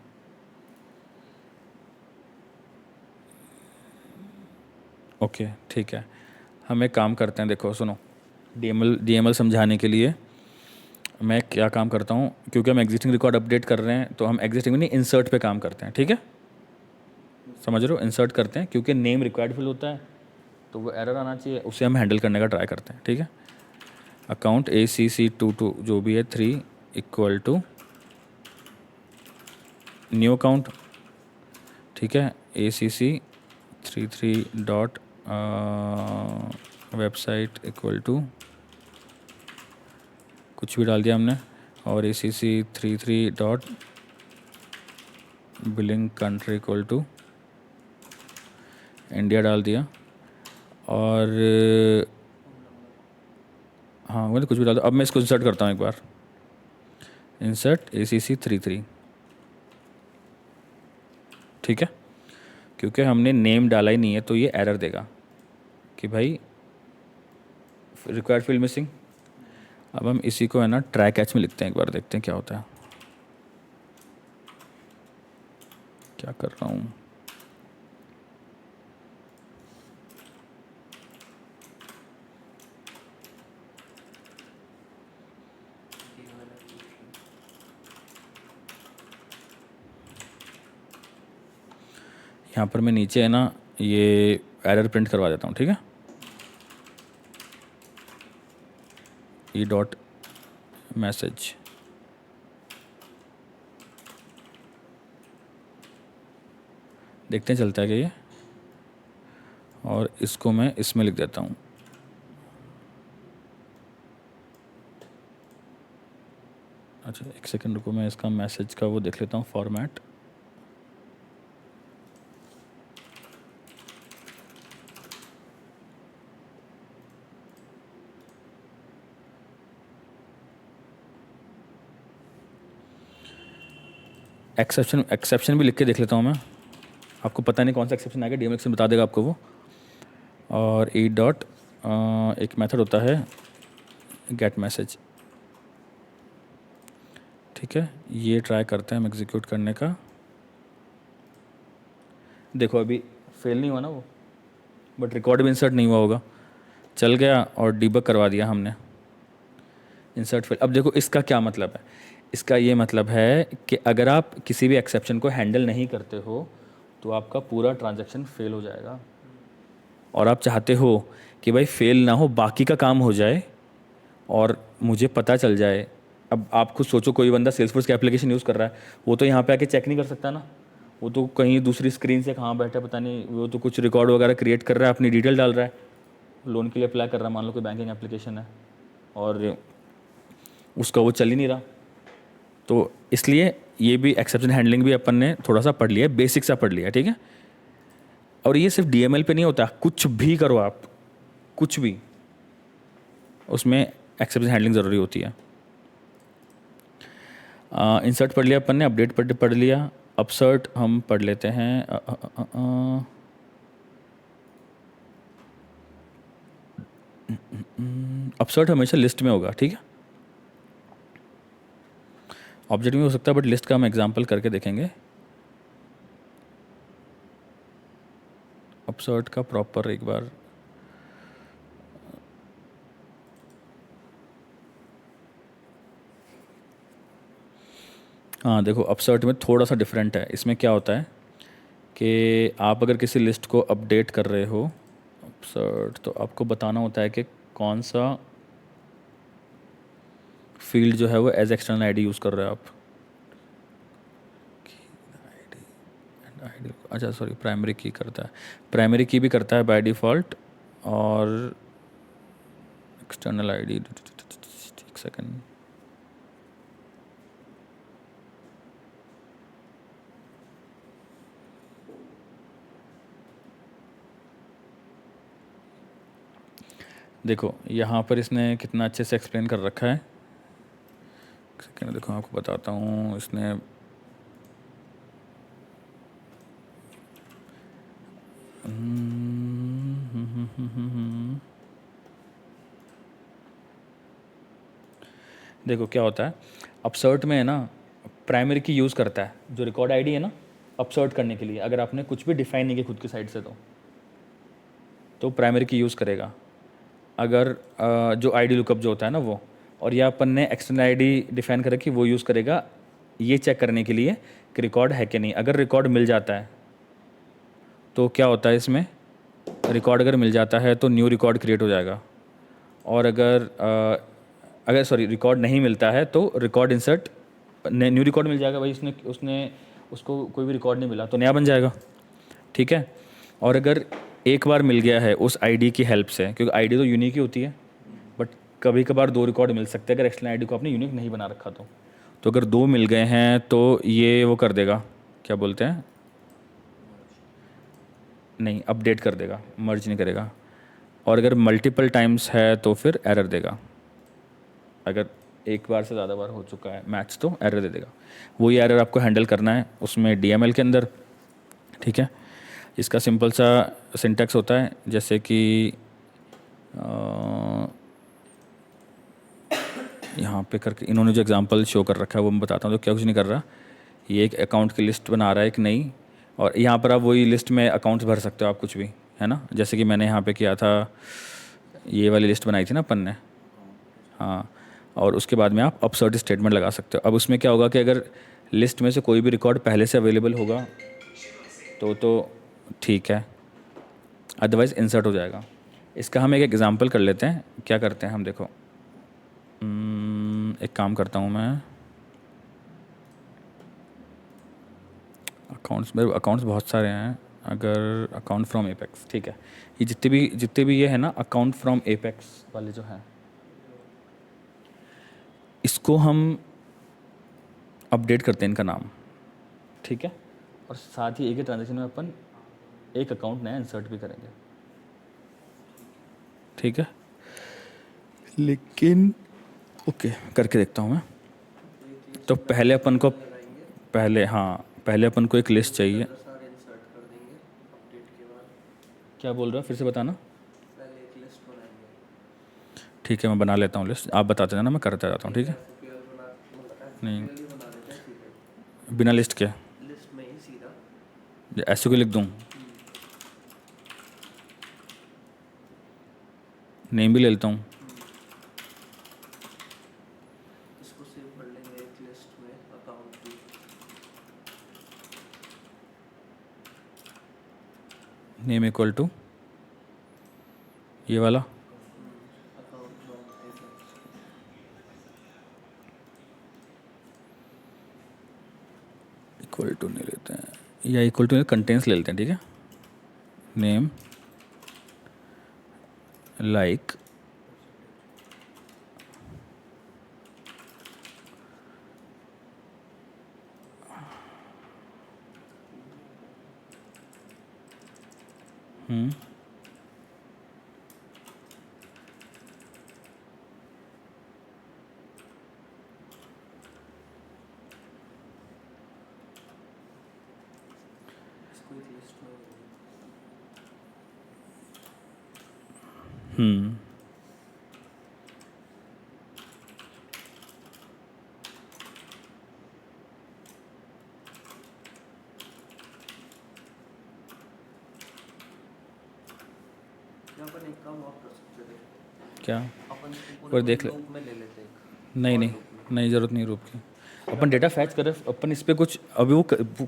ओके ठीक है, हम एक काम करते हैं, देखो सुनो, डीएमएल समझाने के लिए मैं क्या काम करता हूँ, क्योंकि हम एग्जिस्टिंग रिकॉर्ड अपडेट कर रहे हैं तो हम एग्जिस्टिंग में नहीं, इंसर्ट पे काम करते हैं। ठीक है, समझ रहे हो, इंसर्ट करते हैं, क्योंकि नेम रिक्वायर्ड फिल होता है तो वो एरर आना चाहिए, उसे हम हैंडल करने का ट्राई करते हैं। ठीक है, अकाउंट ACC22 जो भी है 3 इक्वल टू न्यू अकाउंट। ठीक है, ACC 33 dot website equal to कुछ भी डाल दिया हमने, और ACC33 dot billing country equal to India डाल दिया। और हाँ मैंने कुछ भी डाल दिया। अब मैं इसको इंसर्ट करता हूँ एक बार, इंसर्ट ACC33, ठीक है, क्योंकि हमने नेम डाला ही नहीं है तो ये एरर देगा कि भाई रिक्वायर्ड फील्ड मिसिंग। अब हम इसी को है ना ट्राई कैच में लिखते हैं, एक बार देखते हैं क्या होता है। क्या कर रहा हूँ, यहाँ पर मैं नीचे है ना ये एरर प्रिंट करवा देता हूँ, ठीक है। ई डॉट मैसेज, देखते हैं चलता है क्या ये, और इसको मैं इसमें लिख देता हूँ। अच्छा एक सेकंड रुको, मैं इसका मैसेज का वो देख लेता हूँ फॉर्मेट। एक्सेप्शन भी लिख के देख लेता हूँ मैं, आपको पता नहीं कौन सा एक्सेप्शन आएगा, DML से बता देगा आपको वो। और ई डॉट एक मेथड होता है गेट मैसेज, ठीक है, ये ट्राई करते हैं हम एग्जीक्यूट करने का। देखो अभी फेल नहीं हुआ ना वो, बट रिकॉर्ड भी इंसर्ट नहीं हुआ होगा, चल गया और डिबग करवा दिया हमने, इंसर्ट फेल। अब देखो इसका क्या मतलब है, इसका ये मतलब है कि अगर आप किसी भी एक्सेप्शन को हैंडल नहीं करते हो तो आपका पूरा ट्रांजैक्शन फेल हो जाएगा। और आप चाहते हो कि भाई फेल ना हो, बाकी का काम हो जाए और मुझे पता चल जाए। अब आप खुद सोचो, कोई बंदा सेल्सफोर्स का एप्लीकेशन यूज़ कर रहा है, वो तो यहाँ पे आके चेक नहीं कर सकता ना, वो तो कहीं दूसरी स्क्रीन से कहाँ बैठा पता नहीं, वो तो कुछ रिकॉर्ड वगैरह क्रिएट कर रहा है, अपनी डिटेल डाल रहा है, लोन के लिए अप्लाई कर रहा है, मान लो कोई बैंकिंग एप्लीकेशन है, और उसका वो चल ही नहीं रहा। तो इसलिए ये भी एक्सेप्शन हैंडलिंग भी अपन ने थोड़ा सा पढ़ लिया है, बेसिक सा पढ़ लिया है, ठीक है। और ये सिर्फ DML पे नहीं होता, कुछ भी करो आप, कुछ भी, उसमें एक्सेप्शन हैंडलिंग ज़रूरी होती है। इंसर्ट पढ़ लिया अपन ने, अपडेट पढ़ लिया, अपसर्ट हम पढ़ लेते हैं। अपसर्ट हमेशा लिस्ट में होगा, ठीक है, ऑब्जेक्ट में हो सकता है, बट लिस्ट का हम एग्जांपल करके देखेंगे। अपसर्ट का प्रॉपर एक बार हाँ देखो, अपसर्ट में थोड़ा सा डिफरेंट है। इसमें क्या होता है कि आप अगर किसी लिस्ट को अपडेट कर रहे हो अपसर्ट, तो आपको बताना होता है कि कौन सा फील्ड जो है वो एज एक्सटर्नल आईडी यूज़ कर रहे हो आप। आईडी, अच्छा सॉरी, प्राइमरी की करता है, प्राइमरी की भी करता है बाय डिफ़ॉल्ट, और एक्सटर्नल आईडी, एक सेकंड, देखो यहाँ पर इसने कितना अच्छे से एक्सप्लेन कर रखा है। एक सेकंड देखो, आपको बताता हूँ इसने देखो क्या होता है अपसर्ट में है ना, प्राइमरी की यूज़ करता है जो रिकॉर्ड आईडी है ना, अपसर्ट करने के लिए। अगर आपने कुछ भी डिफाइन नहीं किया खुद की साइड से तो प्राइमरी की यूज़ करेगा। अगर जो आईडी लुकअप जो होता है ना वो, और यह अपन ने एक्सटर्नल आईडी डिफाइन कर रखी, वो यूज़ करेगा ये चेक करने के लिए कि रिकॉर्ड है कि नहीं। अगर रिकॉर्ड मिल जाता है तो क्या होता है इसमें, रिकॉर्ड अगर मिल जाता है तो न्यू रिकॉर्ड क्रिएट हो जाएगा, और अगर सॉरी रिकॉर्ड नहीं मिलता है तो रिकॉर्ड इंसर्ट, न्यू रिकॉर्ड मिल जाएगा भाई, उसने उसको कोई भी रिकॉर्ड नहीं मिला तो नया बन जाएगा, ठीक है। और अगर एक बार मिल गया है उस आईडी की हेल्प से, क्योंकि आईडी तो यूनिक ही होती है, बट कभी कभार दो रिकॉर्ड मिल सकते हैं अगर एक्सटर्नल आईडी को आपने यूनिक नहीं बना रखा तो अगर दो मिल गए हैं तो ये वो कर देगा, क्या बोलते हैं, नहीं अपडेट कर देगा, मर्ज नहीं करेगा। और अगर मल्टीपल टाइम्स है तो फिर एरर देगा। अगर एक बार से ज़्यादा बार हो चुका है मैच तो एरर दे देगा। वही एरर आपको हैंडल करना है उसमें डीएमएल के अंदर, ठीक है। इसका सिंपल सा सिंटैक्स होता है, जैसे कि यहाँ पे करके इन्होंने जो एग्जांपल शो कर रखा है वो मैं बताता हूँ। तो क्या कुछ नहीं कर रहा, ये एक अकाउंट की लिस्ट बना रहा है एक नई, और यहाँ पर आप वही लिस्ट में अकाउंट्स भर सकते हो आप कुछ भी, है ना। जैसे कि मैंने यहाँ पे किया था, ये वाली लिस्ट बनाई थी ना अपन ने, हाँ। और उसके बाद में आप अपसर्ट स्टेटमेंट लगा सकते हो। अब उसमें क्या होगा कि अगर लिस्ट में से कोई भी रिकॉर्ड पहले से अवेलेबल होगा तो ठीक है, अदरवाइज़ इंसर्ट हो जाएगा। इसका हम एक एग्जांपल कर लेते हैं, क्या करते हैं हम, देखो एक काम करता हूँ मैं, अकाउंट्स, मेरे अकाउंट्स बहुत सारे हैं। अगर अकाउंट फ्रॉम एपेक्स, ठीक है, ये जितने भी ये है ना अकाउंट फ्रॉम एपेक्स वाले जो हैं, इसको हम अपडेट करते हैं इनका नाम, ठीक है। और साथ ही एक ही ट्रांजेक्शन में अपन एक अकाउंट नया इंसर्ट भी करेंगे, ठीक है। लेकिन ओके करके देखता हूँ मैं। तो पहले अपन को, पहले हाँ, पहले अपन को एक लिस्ट चाहिए। सारे इंसर्ट कर देंगे अपडेट के बाद। क्या बोल रहा है, फिर से बताना। पहले एक लिस्ट बनाएंगे। ठीक है मैं बना लेता हूँ लिस्ट, आप बताते जाना, मैं करता जाता हूँ, ठीक है। एसक्यूएल बना, मतलब नहीं, एसक्यूएल ही बना देते हैं सीधे बिना लिस्ट के लिस्ट में ही सीधा। ऐसे को लिख दूँ, नेम भी ले लेता हूँ। इसको सेव कर लेंगे एक लिस्ट में अकाउंट की। नेम इक्वल टू ये वाला, account from apex. Equal to नहीं लेते हैं, या इक्वल टू कंटेंट्स ले लेते हैं, ठीक है। नेम लाइक इसको एक लिस्ट में यहाँ पर एक काम और कर सकते थे। क्या, अपन इसको पर पूरे देख ले, लूप में ले लेते एक। नहीं नहीं नहीं, ज़रूरत नहीं रूप की। अपन डेटा फैच करें, अपन इस पर कुछ अभी वो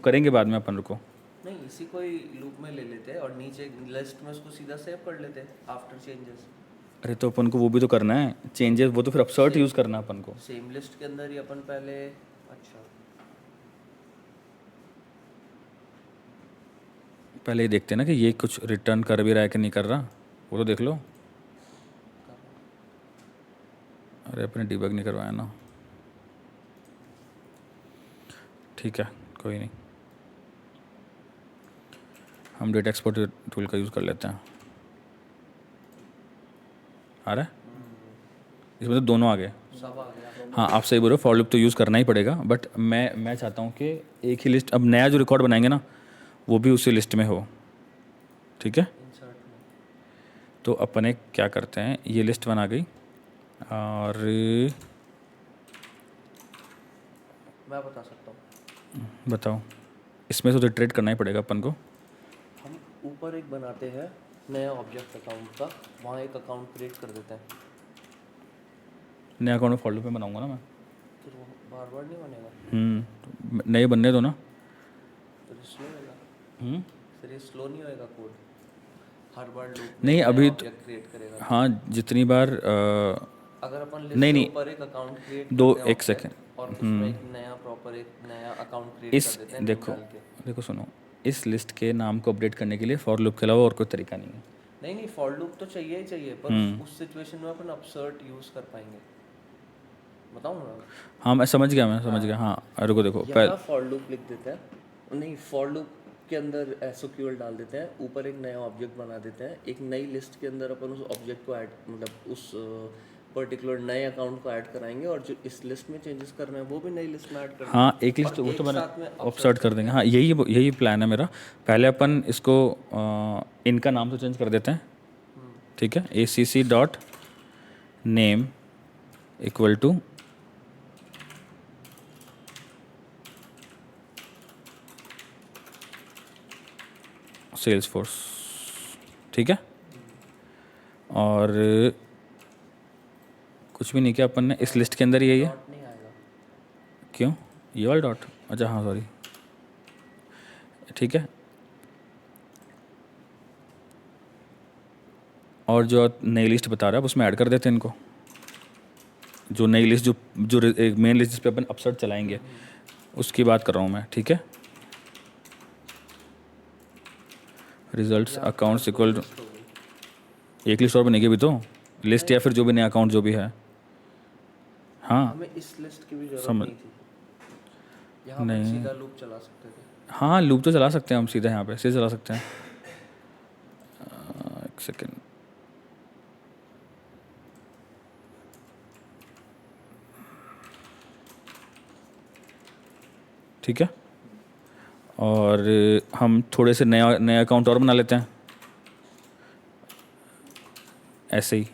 करेंगे बाद में अपन, रुको। नहीं, इसी को ही लूप में ले लेते हैं और नीचे लिस्ट में उसको सीधा सेव कर लेते हैं आफ्टर चेंजेस। अरे तो अपन को वो भी तो करना है चेंजेस, वो तो फिर अपसर्ट यूज़ करना है अपन को। सेम लिस्ट के अंदर ही अपन पहले, अच्छा पहले ही देखते हैं ना कि ये कुछ रिटर्न कर भी रहा है कि नहीं कर रहा, वो तो देख लो। अरे अपने डिबग नहीं करवाया ना, ठीक है कोई नहीं, हम डेटा एक्सपोर्ट टूल का यूज़ कर लेते हैं। आ रहा है इसमें तो दोनों आ गए। सब आ गया। हाँ आप सही बोल रहे हो, फॉर लूप तो यूज़ करना ही पड़ेगा, बट मैं चाहता हूँ कि एक ही लिस्ट, अब नया जो रिकॉर्ड बनाएंगे ना वो भी उसी लिस्ट में हो, ठीक है। इंसर्ट में तो अपन एक क्या करते हैं, ये लिस्ट बना गई, और मैं बता सकता हूँ। बताओ, इसमें तो ट्रेड करना ही पड़ेगा अपन को। हम ऊपर एक बनाते हैं नया ऑब्जेक्ट अकाउंट का, वहाँ एक अकाउंट क्रिएट कर देते हैं। नया अकाउंट में फॉर लूप में बनाऊंगा ना मैं। फिर वो बार बार नहीं बनेगा, तो नए बनने दो ना। फिर स्लो होगा। फिर ये स्लो नहीं होएगा कोड, हर बार लूप नहीं अभी तो, ऑब्जेक्ट क्रिएट करेगा। हाँ जितनी बार अगर अपन लिस्ट नहीं के नहीं, ऊपर एक अकाउंट क्रिएट दो करते हैं एक सेकेंड, और उसमें एक नया प्रॉपर एक नया अकाउंट क्रिएट कर इस देते हैं देखो name डाल के। देखो सुनो, इस लिस्ट के नाम को अपडेट करने के लिए फॉर लूप के अलावा और कोई तरीका नहीं है। नहीं नहीं, फॉर लूप तो चाहिए ही चाहिए, पर उस सिचुएशन में अपन अपसर्ट यूज़ कर पाएंगे। बताऊँ ना? हाँ मैं समझ गया हाँ। रुको देखो यहाँ फॉर लूप लिख देते हैं, नहीं फॉर लूप के अंदर एसक्यूएल डाल देते हैं, ऊपर एक नया ऑब्जेक्ट बना देते हैं, एक नई लिस्ट के अंदर अपन उस ऑब्जेक्ट को ऐड, मतलब उस पर्टिकुलर नए अकाउंट को ऐड कराएंगे, और जो इस लिस्ट में चेंजेस करना है वो भी नई लिस्ट में ऐड करना है। हाँ एक लिस्ट वो तो मैंने अपसर्ट कर देंगे। हाँ यही प्लान है मेरा। पहले अपन इसको इनका नाम तो चेंज कर देते हैं, ठीक है। acc dot name equal to Salesforce, ठीक है। और कुछ भी नहीं किया अपन ने, इस लिस्ट के अंदर यही है। डॉट नहीं आएगा। क्यों? ये वाला डॉट, अच्छा हाँ सॉरी, ठीक है। और जो नई लिस्ट बता रहा है उसमें ऐड कर देते हैं इनको, जो नई लिस्ट जो एक मेन लिस्ट जिस पे अपन अपसर्ट चलाएंगे उसकी बात कर रहा हूँ मैं, ठीक है। रिजल्ट्स अकाउंट्स इक्वल टू, एक लिस्ट और बनेगी भी तो, लिस्ट या फिर जो भी नया अकाउंट जो भी है। हाँ हमें इस लिस्ट की भी जरूरत समझ नहीं थी, यहाँ पर सीधा लूप चला सकते थे। हाँ लूप तो चला सकते हैं हम सीधा, यहाँ पे सीधे चला सकते हैं। एक सेकेंड, ठीक है। और हम थोड़े से नया अकाउंट और बना लेते हैं ऐसे ही।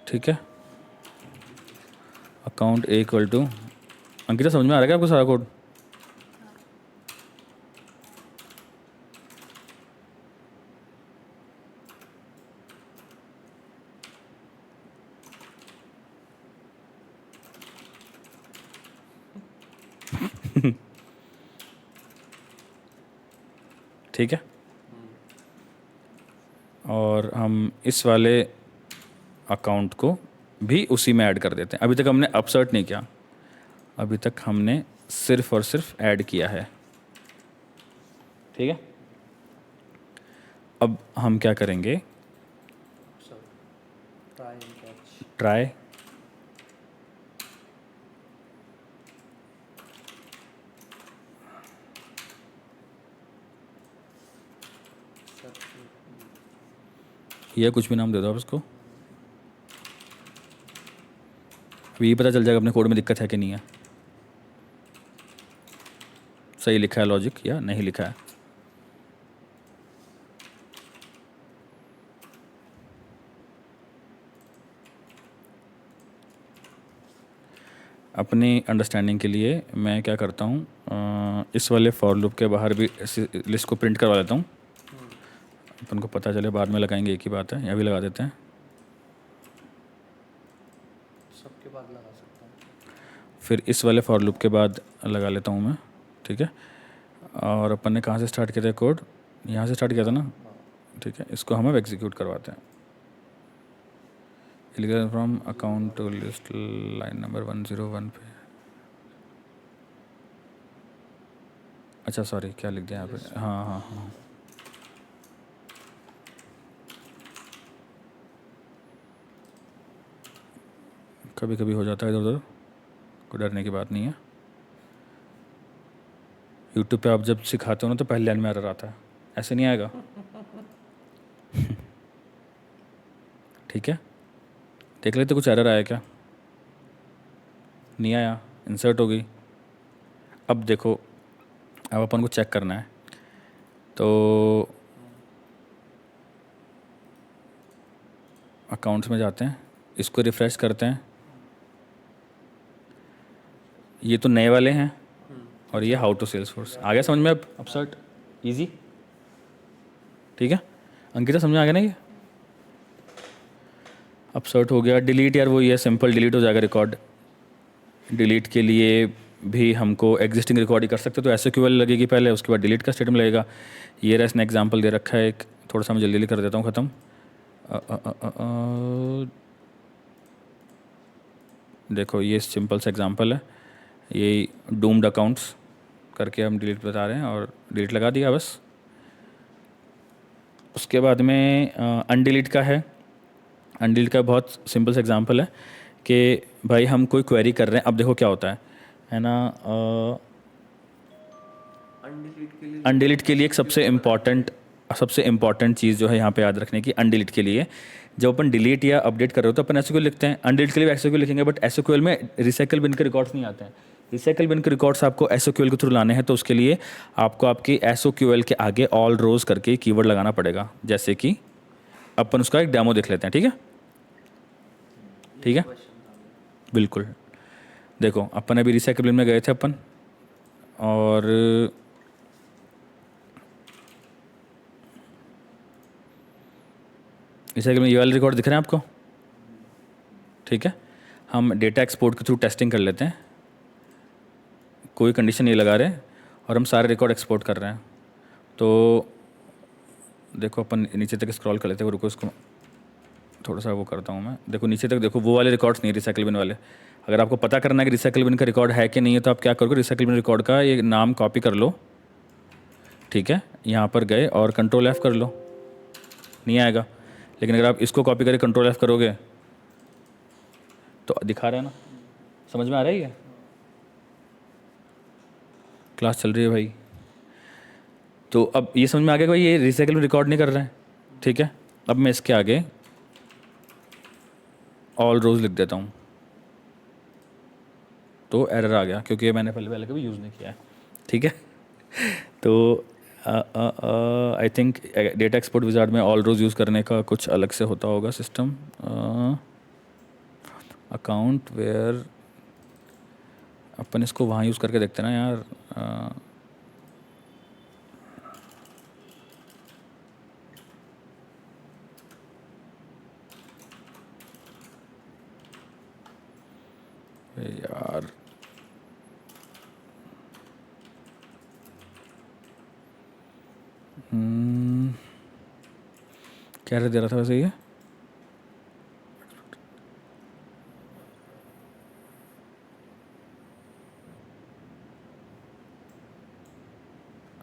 ठीक है, account A equal to, Ankita समझ में आ रहा है क्या आपको सारा कोड? ठीक है। और हम इस वाले अकाउंट को भी उसी में ऐड कर देते हैं। अभी तक हमने अपसर्ट नहीं किया, अभी तक हमने सिर्फ और सिर्फ ऐड किया है, ठीक है। अब हम क्या करेंगे, ट्राई एंड कैच। ट्राई या कुछ भी नाम दे दो आप इसको, अभी ये पता चल जाएगा अपने कोड में दिक्कत है कि नहीं है, सही लिखा है लॉजिक या नहीं लिखा है। अपनी अंडरस्टैंडिंग के लिए मैं क्या करता हूँ, इस वाले फॉर लूप के बाहर भी लिस्ट को प्रिंट करवा लेता हूँ, अपन को पता चले, बाद में लगाएंगे एक ही बात है, यहाँ भी लगा देते हैं। सबके बाद लगा सकता हूँ। फिर इस वाले फॉर लूप के बाद लगा लेता हूँ मैं, ठीक है। और अपन ने कहाँ से स्टार्ट किया था कोड, यहाँ से स्टार्ट किया था ना, ठीक है। इसको हम अब एग्जीक्यूट करवाते हैं। From account to list line number 101 पे, अच्छा सॉरी क्या लिख दिया यहाँ पे, हाँ हाँ हाँ, कभी कभी हो जाता है इधर उधर, कोई डरने की बात नहीं है। यूट्यूब पे आप जब सिखाते हो ना तो पहले लाइन में एरर आता है, ऐसे नहीं आएगा। ठीक है, देख लेते कुछ एरर आया क्या, नहीं आया, इंसर्ट हो गई। अब देखो, अब अपन को चेक करना है, तो अकाउंट्स में जाते हैं, इसको रिफ़्रेश करते हैं, ये तो नए वाले हैं और ये हाउ टू सेल्सफोर्स। आ गया समझ में अब, अपसर्ट इजी, ठीक है। अंकिता समझ में आ गया ना ये, अपसर्ट हो गया। डिलीट यार वो ये सिंपल डिलीट हो जाएगा रिकॉर्ड, डिलीट के लिए भी हमको एग्जिस्टिंग रिकॉर्ड ही कर सकते, तो SQL लगेगी पहले, उसके बाद डिलीट का स्टेटमेंट लगेगा। ये रहा, इसने एग्जांपल दे रखा है एक, थोड़ा सा मैं जल्दी जल्दी कर देता हूँ ख़त्म। देखो ये सिंपल सा एग्जांपल है, ये डूम्ड अकाउंट्स करके हम डिलीट बता रहे हैं और डिलीट लगा दिया बस। उसके बाद में अनडिलीट का है। अनडिलीट का बहुत सिंपल सा एग्जांपल है कि भाई हम कोई क्वेरी कर रहे हैं, अब देखो क्या होता है ना। अनडिलीट के लिए एक सबसे इम्पॉर्टेंट चीज़ जो है यहाँ पे याद रखने की, अनडिलीट के लिए जब अपन डिलीट या अपडेट कर रहे हो तो अपन एसक्यूएल लिखते हैं, अनडिलीट के लिए एसक्यूएल लिखेंगे, बट एसक्यूएल में रिसाइकल बिन के रिकॉर्ड्स नहीं आते हैं। रिसाइकल बिन के रिकॉर्ड्स आपको एसक्यूएल के थ्रू लाने हैं, तो उसके लिए आपको आपकी एसक्यूएल के आगे ऑल रोज करके कीवर्ड लगाना पड़ेगा। जैसे कि अपन उसका एक डेमो देख लेते हैं, ठीक है? ठीक है, बिल्कुल। देखो अपन अभी रिसाइकल बिन में गए थे अपन, और रिसाइकल में ये वाले रिकॉर्ड दिख रहे हैं आपको, ठीक है? हम डेटा एक्सपोर्ट के थ्रू टेस्टिंग कर लेते हैं, कोई कंडीशन नहीं लगा रहे और हम सारे रिकॉर्ड एक्सपोर्ट कर रहे हैं। तो देखो अपन नीचे तक स्क्रॉल कर लेते हैं, रुको इसको थोड़ा सा वो करता हूँ मैं। देखो नीचे तक देखो, वो वाले रिकॉर्ड्स नहीं, रिसाइकल बिन वाले। अगर आपको पता करना है कि रिसाइकल बिन का रिकॉर्ड है कि नहीं है, तो आप क्या करोगे, रिसाइकल बिन रिकॉर्ड का ये नाम कॉपी कर लो, ठीक है? यहाँ पर गए और कंट्रोल F कर लो, नहीं आएगा। लेकिन अगर आप इसको कॉपी करके कंट्रोल F करोगे तो दिखा रहे हैं ना, समझ में आ रही है? क्लास चल रही है भाई। तो अब ये समझ में आ गया कि भाई ये रिसाइकल में रिकॉर्ड नहीं कर रहे हैं, ठीक है? अब मैं इसके आगे ऑल रोज लिख देता हूँ, तो एरर आ गया क्योंकि ये मैंने पहले कभी यूज़ नहीं किया है, ठीक है? तो I think data export wizard में ऑल रोज यूज़ करने का कुछ अलग से होता होगा सिस्टम। अकाउंट वेयर अपन इसको वहाँ यूज़ करके देखते हैं ना यार। यार क्या दे रहा था वैसे ये?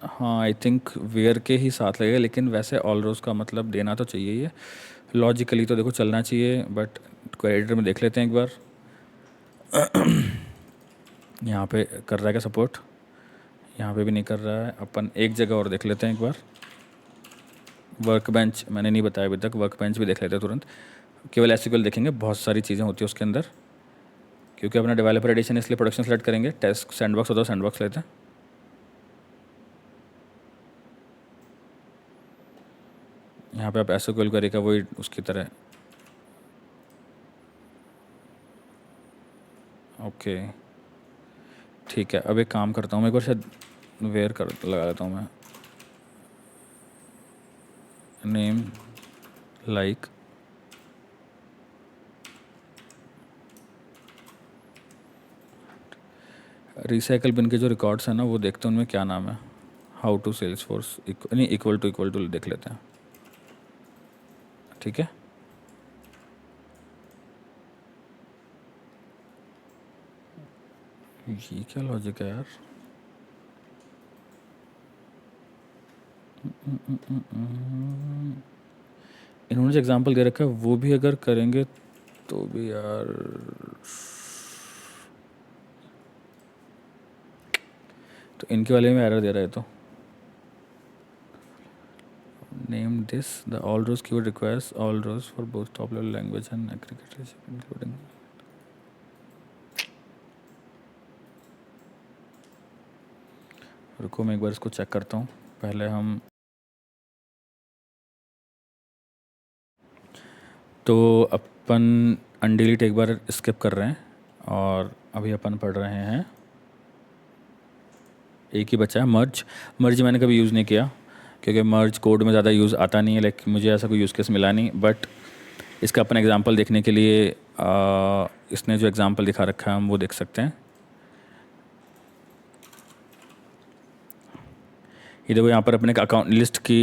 हाँ आई थिंक वेयर के ही साथ लगेगा, लेकिन वैसे ऑल रोज का मतलब देना तो चाहिए ये, लॉजिकली तो देखो चलना चाहिए, बट क्वेरी एडिटर में देख लेते हैं एक बार। यहाँ पे कर रहा है क्या सपोर्ट? यहाँ पे भी नहीं कर रहा है। अपन एक जगह और देख लेते हैं एक बार, वर्क बेंच मैंने नहीं बताया अभी तक, वर्क बेंच भी देख लेते हैं तुरंत। केवल एसक्यूएल देखेंगे, बहुत सारी चीज़ें होती है उसके अंदर, क्योंकि अपना डेवलपर एडिशन इसलिए प्रोडक्शन सेलेक्ट करेंगे। टेस्ट सैंडबॉक्स होता है, सैंडबॉक्स लेते हैं। यहाँ पे आप एसक्यूएल करेगा वही उसकी तरह, ओके ठीक है। अब एक काम करता हूँ मैं, एक बार शायद वेयर कर लगा देता हूँ मैं, नेम लाइक रिसाइकल बिन के जो रिकॉर्ड्स हैं ना, वो देखते हैं उनमें क्या नाम है। हाउ टू सेल्स फोर्स नहीं, इक्वल टू देख लेते हैं, ठीक है? ये क्या लॉजिक है यार? इन्होंने जो एग्जांपल दे रखा है वो भी अगर करेंगे तो भी यार, तो इनके वाले में एरर दे रहा है। तो name this the all rows keyword requires all rows for both top level language and aggregated including. रुको मैं एक बार इसको चेक करता हूँ पहले हम। तो अपन अनडिलीट एक बार स्किप कर रहे हैं और अभी अपन पढ़ रहे हैं, एक ही बचा है मर्ज। मर्ज मैंने कभी यूज़ नहीं किया क्योंकि मर्ज कोड में ज़्यादा यूज़ आता नहीं है, लेकिन मुझे ऐसा कोई यूज़ केस मिला नहीं। बट इसका अपन एग्जांपल देखने के लिए इसने जो एग्जांपल दिखा रखा है हम वो देख सकते हैं। ये देखो यहाँ पर अपने अकाउंट लिस्ट की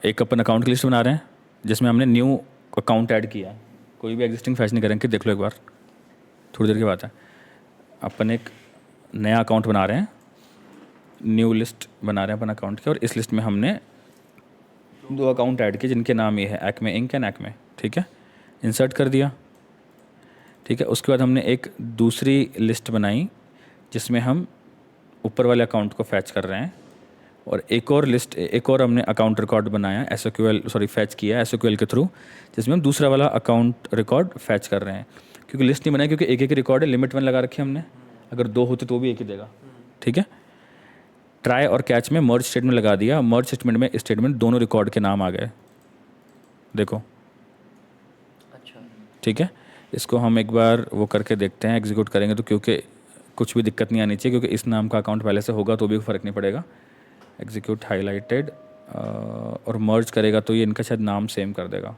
एक अपन अकाउंट की लिस्ट बना रहे हैं जिसमें हमने न्यू अकाउंट ऐड किया है। कोई भी एग्जिस्टिंग फैच नहीं करेंगे, देख लो एक बार, थोड़ी देर की बात है। अपन एक नया अकाउंट बना रहे हैं, न्यू लिस्ट बना रहे हैं अपन अकाउंट के, और इस लिस्ट में हमने 2 अकाउंट ऐड किए जिनके नाम ये है एक्मे इंक एंड एक्मे। ठीक है, इंसर्ट कर दिया। ठीक है, उसके बाद हमने एक दूसरी लिस्ट बनाई जिसमें हम ऊपर वाले अकाउंट को फैच कर रहे हैं, और एक और लिस्ट, एक और हमने अकाउंट रिकॉर्ड बनाया फैच किया एसओक्यूएल के थ्रू, जिसमें हम दूसरा वाला अकाउंट रिकॉर्ड फैच कर रहे हैं। क्योंकि लिस्ट नहीं बनाई, क्योंकि एक एक रिकॉर्ड है, लिमिट 1 लगा रखी है हमने, अगर 2 होते तो भी एक ही देगा। ठीक है, ट्राई और कैच में मर्ज स्टेटमेंट लगा दिया। मर्ज स्टेटमेंट दोनों रिकॉर्ड के नाम आ गए, देखो। अच्छा, ठीक है, इसको हम एक बार वो करके देखते हैं, एग्जीक्यूट करेंगे तो, क्योंकि कुछ भी दिक्कत नहीं आनी चाहिए, क्योंकि इस नाम का अकाउंट पहले से होगा तो भी फ़र्क नहीं पड़ेगा। एग्जीक्यूट हाईलाइटेड, और मर्ज करेगा तो ये इनका शायद नाम सेम कर देगा।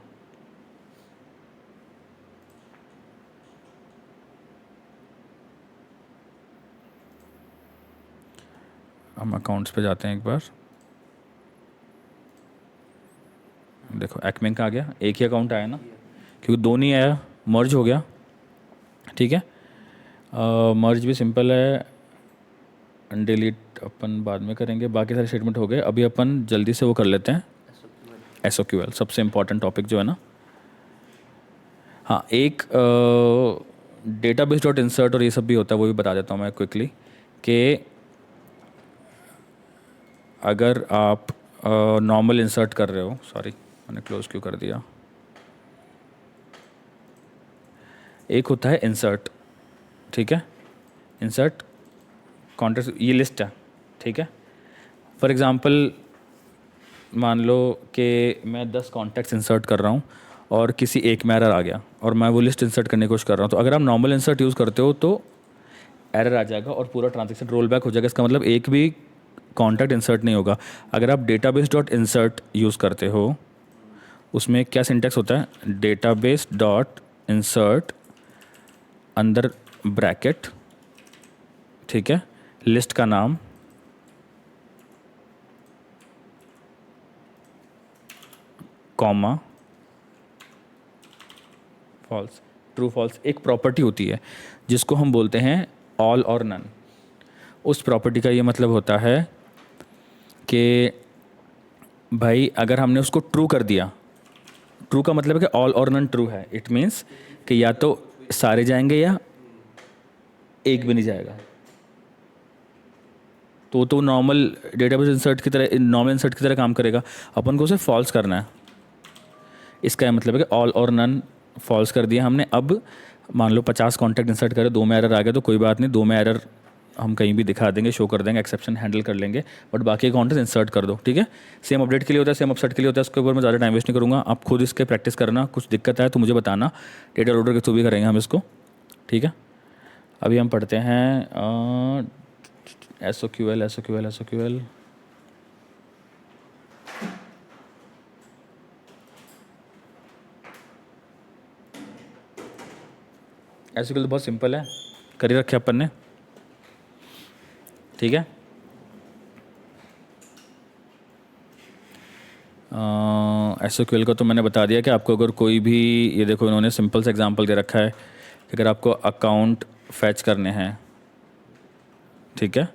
हम अकाउंट्स पे जाते हैं एक बार, देखो एक्मिंग का आ गया, एक ही अकाउंट आया ना, क्योंकि 2 नहीं आया, मर्ज हो गया। ठीक है, मर्ज भी सिंपल है, डिलीट अपन बाद में करेंगे, बाकी सारे स्टेटमेंट हो गए। अभी अपन जल्दी से वो कर लेते हैं, एसओक्यूएल सबसे इम्पॉर्टेंट टॉपिक जो है ना। हाँ, एक डेटाबेस डॉट इंसर्ट और ये सब भी होता है, वो भी बता देता हूँ मैं क्विकली, कि अगर आप नॉर्मल इंसर्ट कर रहे हो, सॉरी मैंने क्लोज क्यों कर दिया, एक होता है इंसर्ट। ठीक है, इंसर्ट कॉन्टेक्स्ट, ये लिस्ट है। ठीक है, फॉर एग्ज़ाम्पल मान लो कि मैं 10 कॉन्टैक्ट्स इंसर्ट कर रहा हूँ और किसी एक में एरर आ गया और मैं वो लिस्ट इंसर्ट करने की कोशिश कर रहा हूँ, तो अगर आप नॉर्मल इंसर्ट यूज़ करते हो तो एरर आ जाएगा और पूरा ट्रांजैक्शन रोल बैक हो जाएगा। इसका मतलब एक भी कॉन्टैक्ट इंसर्ट नहीं होगा। अगर आप डेटाबेस डॉट इंसर्ट यूज़ करते हो, उसमें क्या सिंटैक्स होता है, डेटाबेस डॉट इंसर्ट अंदर ब्रैकेट, ठीक है, लिस्ट का नाम, कॉमा, फॉल्स, ट्रू फॉल्स। एक प्रॉपर्टी होती है जिसको हम बोलते हैं ऑल और नन। उस प्रॉपर्टी का ये मतलब होता है कि भाई अगर हमने उसको ट्रू कर दिया, ट्रू का मतलब है कि ऑल और नन ट्रू है, इट मीन्स कि या तो सारे जाएंगे या एक भी नहीं जाएगा। तो नॉर्मल डेटाबेस इंसर्ट की तरह, नॉर्मल इंसर्ट की तरह काम करेगा। अपन को उसे फॉल्स करना है। इसका मतलब है कि ऑल और नन फॉल्स कर दिया हमने। अब मान लो 50 कॉन्टैक्ट इंसर्ट करें, 2 में एरर आ गया तो कोई बात नहीं, 2 में एरर हम कहीं भी दिखा देंगे, शो कर देंगे, एक्सेप्शन हैंडल कर लेंगे, बट बाकी कॉन्टैक्ट इंसर्ट कर दो। ठीक है, सेम अपडेट के लिए होता है, सेम अपसेट के लिए होता है। उसके ऊपर मैं ज़्यादा टाइम वेस्ट नहीं करूँगा, आप खुद इसके प्रैक्टिस करना। कुछ दिक्कत आए तो मुझे बताना, डेटा लोडर के थ्रू भी करेंगे हम इसको। ठीक है, अभी हम पढ़ते हैं एसओक्यूएल। एसओक्यूएल तो बहुत सिंपल है, कर ही रखे अपन ने। ठीक है, एसओक्यूएल को तो मैंने बता दिया कि आपको अगर कोई भी, ये देखो इन्होंने सिंपल सा एग्जांपल दे रखा है कि अगर आपको अकाउंट फैच करने हैं, ठीक है,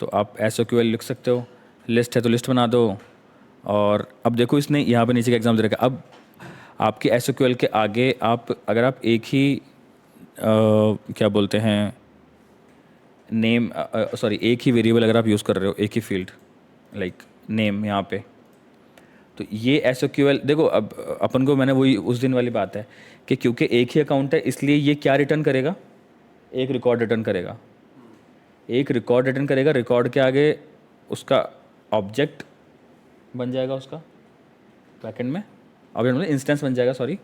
तो आप एसओक्यूएल लिख सकते हो। लिस्ट है तो लिस्ट बना दो। और अब देखो इसने यहाँ पे नीचे का एग्जाम दे रखा है। अब आपके एसओक्यूएल के आगे आप, अगर आप एक ही क्या बोलते हैं, नेम, सॉरी एक ही वेरिएबल अगर आप यूज़ कर रहे हो, एक ही फील्ड लाइक नेम यहाँ पे, तो ये एसओक्यूएल देखो। अब अपन को, मैंने वही उस दिन वाली बात है कि क्योंकि एक ही अकाउंट है इसलिए ये क्या रिटर्न करेगा, एक रिकॉर्ड रिटर्न करेगा। एक रिकॉर्ड रिटर्न करेगा, रिकॉर्ड के आगे उसका ऑब्जेक्ट बन जाएगा, उसका बैकएंड में ऑब्जेक्ट मतलब इंस्टेंस बन जाएगा, सॉरी,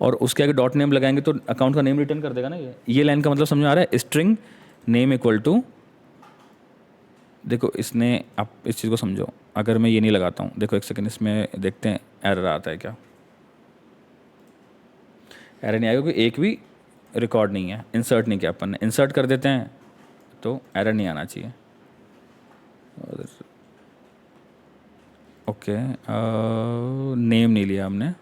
और उसके आगे डॉट नेम लगाएंगे तो अकाउंट का नेम रिटर्न कर देगा ना। ये लाइन का मतलब समझ में आ रहा है, स्ट्रिंग नेम इक्वल टू, देखो इसने, आप इस चीज़ को समझो। अगर मैं ये नहीं लगाता हूँ, देखो एक सेकंड, इसमें देखते हैं एरर आता है क्या। एरर नहीं आएगा क्योंकि एक भी रिकॉर्ड नहीं है, इंसर्ट नहीं किया अपन ने। इंसर्ट कर देते हैं तो एरर नहीं आना चाहिए। ओके, नेम नहीं लिया हमने।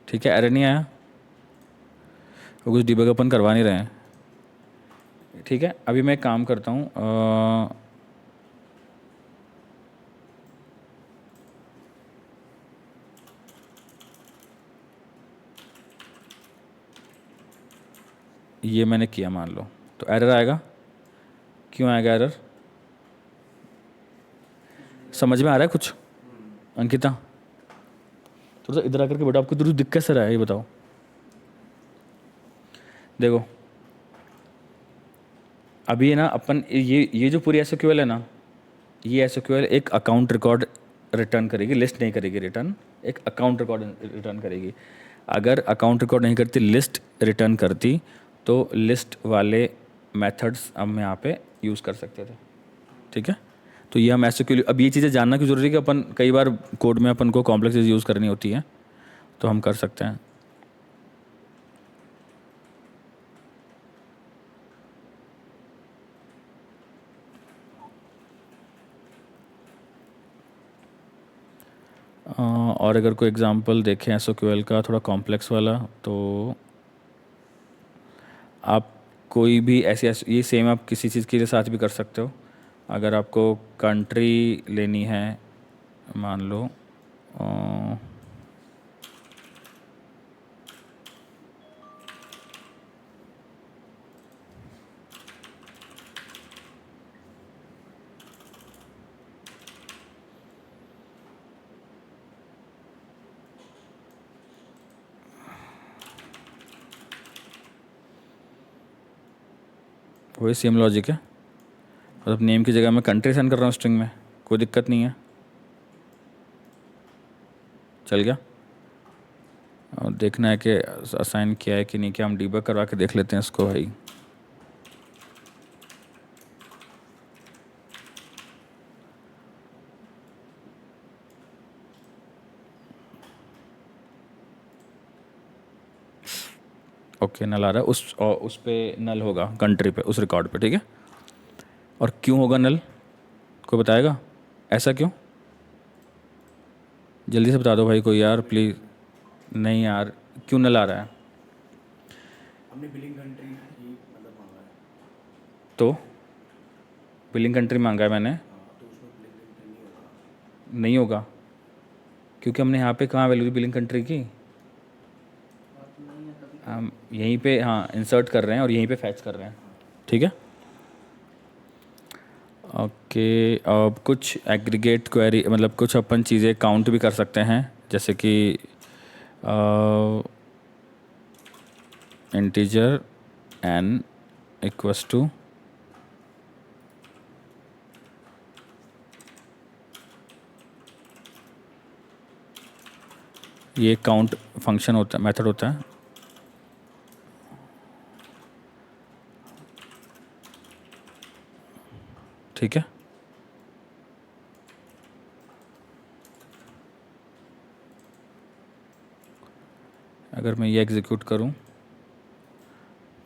ठीक है, एरर नहीं आया, वो कुछ डिबग अपन करवा नहीं रहे हैं। ठीक है, अभी मैं एक काम करता हूँ, ये मैंने किया मान लो, तो एरर आएगा। क्यों आएगा एरर? समझ में आ रहा है कुछ अंकिता? थोड़ा सा इधर आकर के बेटा, आपको दुरुस्त दिक्कत से रहा है ये बताओ। देखो अभी है ना, अपन ये जो पूरी एसक्यूएल है ना, ये एसक्यूएल एक अकाउंट रिकॉर्ड रिटर्न करेगी, लिस्ट नहीं करेगी रिटर्न, एक अकाउंट रिकॉर्ड रिटर्न करेगी। अगर अकाउंट रिकॉर्ड नहीं करती, लिस्ट रिटर्न करती, तो लिस्ट वाले मेथड्स हम यहाँ पे यूज़ कर सकते थे। ठीक है, तो ये हम एसक्यूएल, अब ये चीज़ें जानना क्यों जरूरी है कि अपन कई बार कोड में अपन को कॉम्प्लेक्स चीज़ यूज़ करनी होती है, तो हम कर सकते हैं। और अगर कोई एग्जांपल देखें एसक्यूएल का थोड़ा कॉम्प्लेक्स वाला, तो आप कोई भी ये सेम आप किसी चीज़ के साथ भी कर सकते हो। अगर आपको कंट्री लेनी है, मान लो वही सेम लॉजिक है, मतलब नेम की जगह मैं कंट्री सेंड कर रहा हूँ स्ट्रिंग में, कोई दिक्कत नहीं है। चल गया? और देखना है कि असाइन किया है कि नहीं किया, हम डीबग करवा के देख लेते हैं इसको भाई। ओके, नल आ रहा है, उस पे नल होगा, कंट्री पे, उस रिकॉर्ड पे। ठीक है, और क्यों होगा नल, कोई बताएगा ऐसा क्यों? जल्दी से बता दो भाई कोई यार प्लीज़। नहीं यार, क्यों नल आ रहा है? हमने बिलिंग कंट्री ही मतलब मांगा है। तो बिलिंग कंट्री मांगा है मैंने, तो उसमें बिलिंग कंट्री नहीं होगा। नहीं होगा क्योंकि हमने यहाँ पे कहाँ वैल्यू दी बिलिंग कंट्री की? हम यहीं पे हाँ इंसर्ट कर रहे हैं और यहीं पे फैच कर रहे हैं। ठीक है, ओके। अब कुछ एग्रीगेट क्वेरी, मतलब कुछ अपन चीज़ें काउंट भी कर सकते हैं, जैसे कि इंटीजर n इक्वल्स टू ये काउंट फंक्शन होता है, मेथड होता है। ठीक है, अगर मैं ये एग्जीक्यूट करूं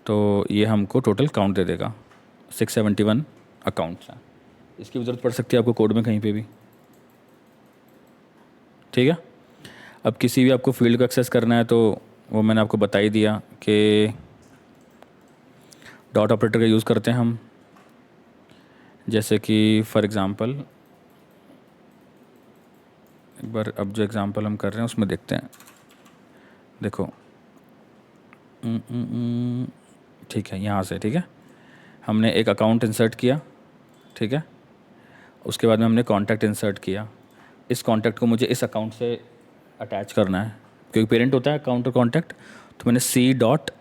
तो ये हमको टोटल काउंट दे देगा, 671 अकाउंट्स हैं। इसकी भी ज़रूरत पड़ सकती है आपको कोड में कहीं पे भी। ठीक है, अब किसी भी आपको फील्ड को एक्सेस करना है तो वो मैंने आपको बता ही दिया कि डॉट ऑपरेटर का यूज़ करते हैं हम। जैसे कि फॉर एग्ज़ाम्पल एक बार अब जो एग्ज़ाम्पल हम कर रहे हैं उसमें देखते हैं। देखो ठीक है, यहाँ से ठीक है, हमने एक अकाउंट इंसर्ट किया। ठीक है, उसके बाद में हमने कॉन्टैक्ट इंसर्ट किया। इस कॉन्टैक्ट को मुझे इस अकाउंट से अटैच करना है क्योंकि पेरेंट होता है अकाउंट और कॉन्टैक्ट। तो मैंने सी डॉट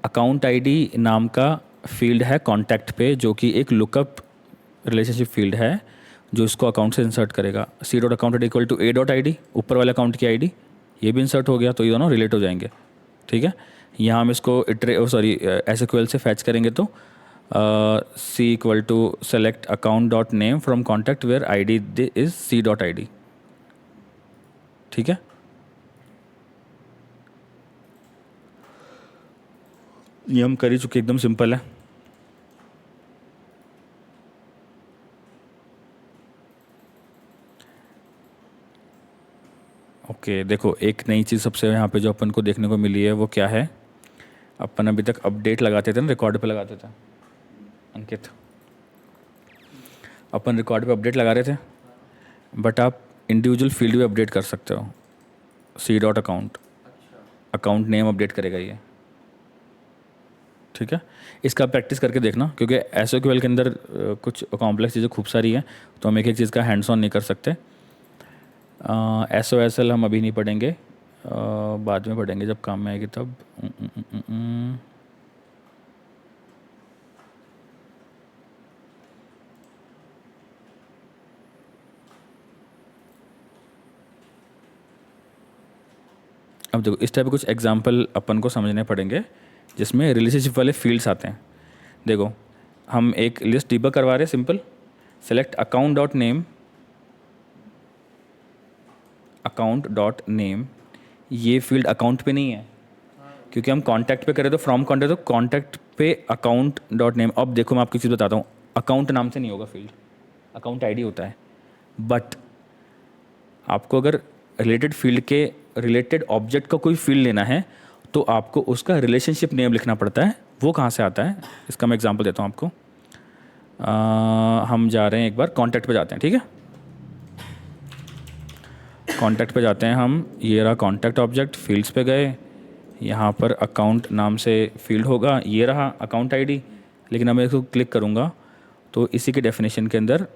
अकाउंट आईडी नाम का फील्ड है कॉन्टैक्ट पे, जो कि एक लुकअप रिलेशनशिप फील्ड है जो इसको अकाउंट से इंसर्ट करेगा। C dot account equal to A dot I D, ऊपर वाले अकाउंट की आईडी, ये भी इंसर्ट हो गया, तो ये दोनों रिलेट हो जाएंगे। ठीक है, यहाँ हम इसको एसक्यूएल से फैच करेंगे तो C equal to select account dot name from contact where I D is C dot I D. ठीक है, ये हम कर ही चुके, एकदम सिंपल है। ओके देखो, एक नई चीज़ सबसे यहाँ पे जो अपन को देखने को मिली है वो क्या है, अपन अभी तक अपडेट लगाते थे ना, रिकॉर्ड पे लगाते थे अंकित, अपन रिकॉर्ड पे अपडेट लगा रहे थे, बट आप इंडिविजुअल फील्ड भी अपडेट कर सकते हो। C dot account, account name update करेगा ये, ठीक है। इसका प्रैक्टिस करके देखना, क्योंकि एसक्यूएल के अंदर कुछ कॉम्प्लेक्स चीज़ें खूब सारी हैं, तो हम एक एक चीज़ का हैंड्स ऑन नहीं कर सकते। SOSL हम अभी नहीं पढ़ेंगे, बाद में पढ़ेंगे जब काम में आएगी तब। अब देखो, इस टाइप के कुछ एग्जांपल अपन को समझने पड़ेंगे जिसमें रिलेशनशिप वाले फील्ड्स आते हैं। देखो, हम एक लिस्ट डिबग करवा रहे हैं, simple, select account dot name, account dot name, ये फील्ड अकाउंट पे नहीं है क्योंकि हम कॉन्टैक्ट पे करें, तो फ्रॉम कॉन्टैक्ट, तो कॉन्टैक्ट पे अकाउंट डॉट नेम। अब देखो, मैं आपको चीज़ बताता हूँ, अकाउंट नाम से नहीं होगा फील्ड, अकाउंट आईडी होता है। बट आपको अगर रिलेटेड फील्ड के रिलेटेड ऑब्जेक्ट का कोई फील्ड लेना है तो आपको उसका रिलेशनशिप नेम लिखना पड़ता है। वो कहाँ से आता है, इसका मैं एग्जांपल देता हूँ आपको। हम जा रहे हैं, एक बार कॉन्टैक्ट पे जाते हैं, ठीक है। कॉन्टैक्ट पे जाते हैं हम, ये रहा कॉन्टैक्ट ऑब्जेक्ट, फील्ड्स पे गए, यहाँ पर अकाउंट नाम से फील्ड होगा, ये रहा अकाउंट आईडी। लेकिन अब मैं इसको क्लिक करूँगा तो इसी के डेफिनेशन के अंदर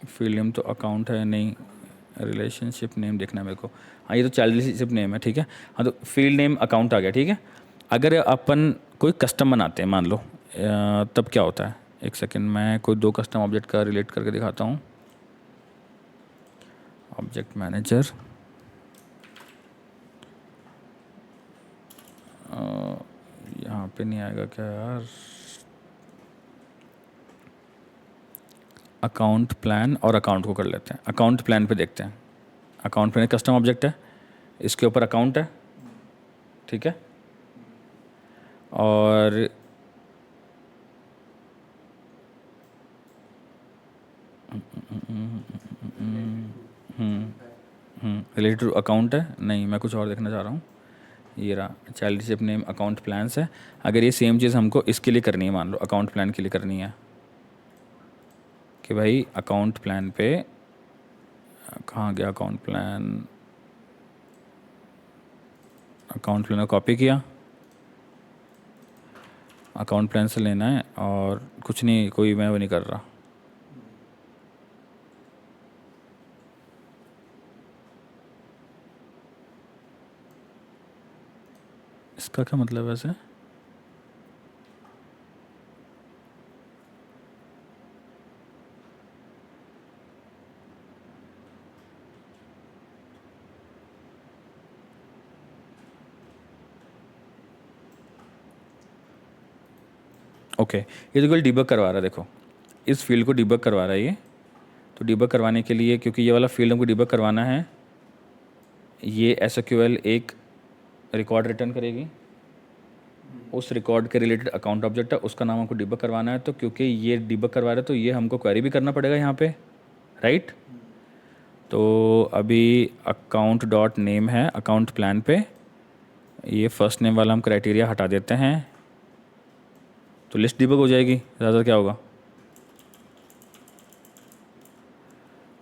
फील्ड नेम तो अकाउंट है नहीं, रिलेशनशिप नेम देखना है मेरे को। हाँ, ये तो चाइल्ड रिलेशनशिप नेम है, ठीक है। हाँ, तो फील्ड नेम अकाउंट आ गया, ठीक है। अगर अपन कोई कस्टम बनाते हैं, मान लो, तब क्या होता है, एक सेकेंड, मैं कोई दो कस्टम ऑब्जेक्ट का रिलेट करके दिखाता हूँ। ऑब्जेक्ट मैनेजर, यहाँ पे नहीं आएगा क्या यार, अकाउंट प्लान और अकाउंट को कर लेते हैं। अकाउंट प्लान पे देखते हैं, अकाउंट प्लान कस्टम ऑब्जेक्ट है, इसके ऊपर अकाउंट है, ठीक है। और रिलेटेड टू अकाउंट है, नहीं मैं कुछ और देखना चाह रहा हूँ। ये रहा child relationship name account plans है। अगर ये सेम चीज़ हमको इसके लिए करनी है, मान लो अकाउंट प्लान के लिए करनी है कि भाई अकाउंट प्लान पे कहाँ गया account plan, account plan copy किया, अकाउंट प्लान से लेना है और कुछ नहीं, कोई मैं वो नहीं कर रहा। इसका क्या मतलब है वैसे, ओके ये तो केवल डिबग करवा रहा है। देखो, इस फील्ड को डिबग करवा रहा है ये, तो डिबग करवाने के लिए, क्योंकि ये वाला फील्ड हमको डिबग करवाना है, ये SQL एक रिकॉर्ड रिटर्न करेगी, उस रिकॉर्ड के रिलेटेड अकाउंट ऑब्जेक्ट है, उसका नाम हमको डिबग करवाना है। तो क्योंकि ये डिबग करवा रहा है तो ये हमको क्वेरी भी करना पड़ेगा यहाँ पे, राइट। तो अभी अकाउंट डॉट नेम है अकाउंट प्लान पे, ये फर्स्ट नेम वाला हम क्राइटेरिया हटा देते हैं, तो लिस्ट डिबग हो जाएगी, ज़्यादा क्या होगा,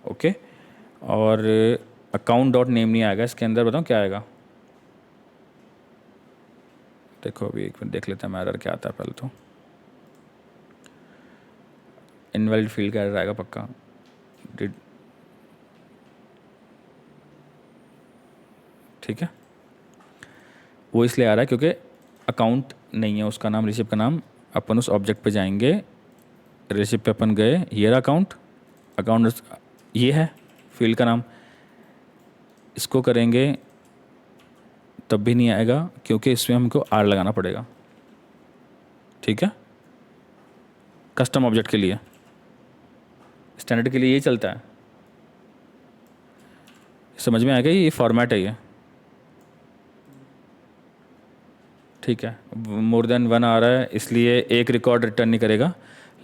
ओके। और अकाउंट डॉट नेम नहीं आएगा इसके अंदर, बताऊँ क्या आएगा, देखो अभी एक मिनट देख लेते हैं मैं, एरर क्या आता है पहले तो। इनवैलिड फील्ड का एरर आएगा पक्का, डिड, ठीक है। वो इसलिए आ रहा है क्योंकि अकाउंट नहीं है उसका नाम, रिसिप्ट का नाम। अपन उस ऑब्जेक्ट पे जाएंगे, रिसिप्ट पे अपन गए, ये रहा अकाउंट, अकाउंट ये है फील्ड का नाम, इसको करेंगे तब भी नहीं आएगा क्योंकि इसमें हमको R लगाना पड़ेगा, ठीक है। कस्टम ऑब्जेक्ट के लिए, स्टैंडर्ड के लिए यही चलता है, समझ में आएगा, ये फॉर्मेट है ये, ठीक है। मोर देन वन आ रहा है इसलिए एक रिकॉर्ड रिटर्न नहीं करेगा,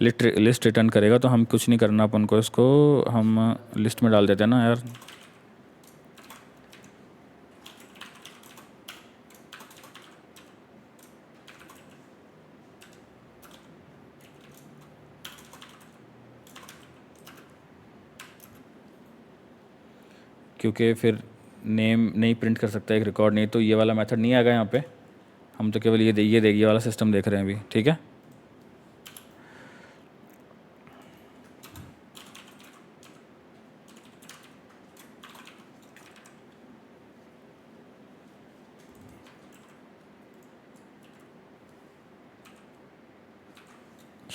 लिस्ट रिटर्न करेगा। तो हम कुछ नहीं करना अपन को, इसको हम लिस्ट में डाल देते हैं ना यार। क्योंकि फिर नेम नहीं प्रिंट कर सकता एक रिकॉर्ड नहीं, तो ये वाला मेथड नहीं आएगा यहाँ पे। हम तो केवल ये वाला सिस्टम देख रहे हैं अभी, ठीक है।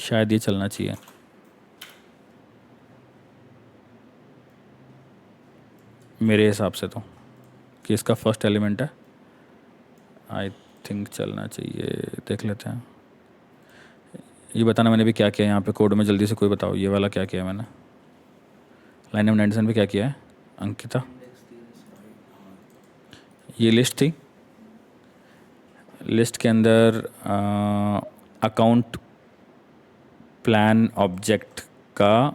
शायद ये चलना चाहिए, मेरे हिसाब से तो, कि इसका फर्स्ट एलिमेंट है। आई थिंक चलना चाहिए, देख लेते हैं। ये बताना मैंने भी क्या किया यहाँ पे कोड में, जल्दी से कोई बताओ ये वाला क्या किया है मैंने। लाइन नंबर 97 पे क्या किया है अंकिता? ये लिस्ट थी, लिस्ट के अंदर अकाउंट प्लान ऑब्जेक्ट का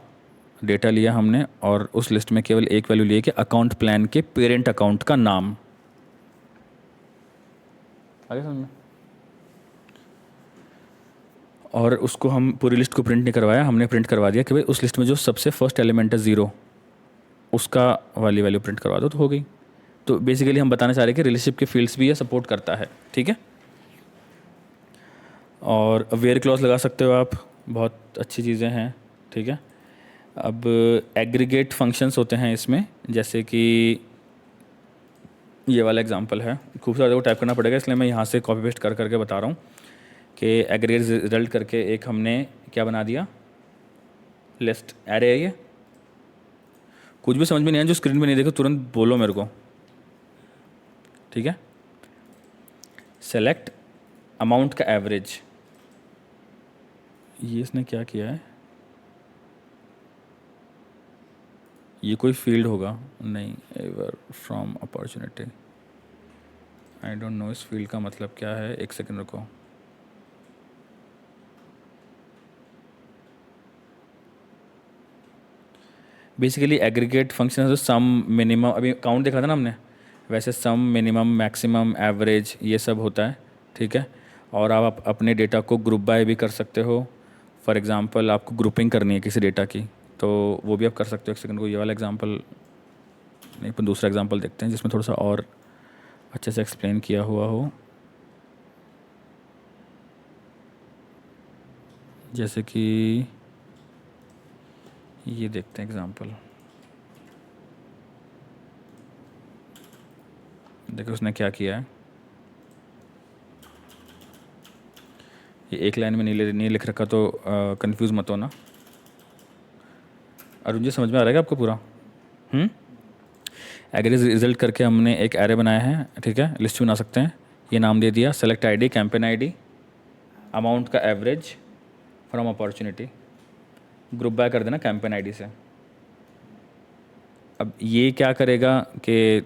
डेटा लिया हमने, और उस लिस्ट में केवल एक वैल्यू लिए कि अकाउंट प्लान के पेरेंट अकाउंट का नाम। आगे समझ में? और उसको हम पूरी लिस्ट को प्रिंट नहीं करवाया, हमने प्रिंट करवा दिया कि भाई उस लिस्ट में जो सबसे फर्स्ट एलिमेंट है 0, उसका वाली वैल्यू प्रिंट करवा दो, तो हो गई। तो बेसिकली हम बताना चाह रहे हैं कि रिलेशनशिप के फील्ड्स भी ये सपोर्ट करता है, ठीक है। और वेयर क्लॉज लगा सकते हो आप, बहुत अच्छी चीज़ें हैं, ठीक है। अब एग्रीगेट फंक्शंस होते हैं इसमें, जैसे कि ये वाला एग्जांपल है, खूब सारे को टाइप करना पड़ेगा, इसलिए मैं यहाँ से कॉपी पेस्ट कर करके बता रहा हूँ कि एग्रीगेट रिजल्ट करके एक हमने क्या बना दिया, लिस्ट एरे है ये। कुछ भी समझ में नहीं आया, जो स्क्रीन में नहीं देखो तुरंत बोलो मेरे को, ठीक है। सेलेक्ट अमाउंट का एवरेज, ये इसने क्या किया है, ये कोई फील्ड होगा नहीं, ever from opportunity, I don't know इस फील्ड का मतलब क्या है, एक सेकंड रुको। बेसिकली एग्रीगेट फंक्शन है, सम मिनिमम, अभी काउंट देखा था ना हमने, वैसे सम मिनिमम मैक्सिमम एवरेज ये सब होता है, ठीक है। और आप अपने डेटा को ग्रुप बाय भी कर सकते हो। फॉर एग्जांपल आपको ग्रुपिंग करनी है किसी डेटा की, तो वो भी आप कर सकते हो। एक सेकंड को, ये वाला एग्जांपल नहीं, पर दूसरा एग्जांपल देखते हैं जिसमें थोड़ा सा और अच्छे से एक्सप्लेन किया हुआ हो। जैसे कि ये देखते हैं एग्जांपल, देखो उसने क्या किया है, ये एक लाइन में नहीं लिख रखा, तो कंफ्यूज मत होना। अरुण जी समझ में आ रहा है क्या आपको पूरा? एग्रीगेट रिजल्ट करके हमने एक एरे बनाया है, ठीक है, लिस्ट बना सकते हैं। ये नाम दे दिया select ID, campaign ID, amount का average from opportunity, group by कर देना कैंपेन आईडी से। अब ये क्या करेगा कि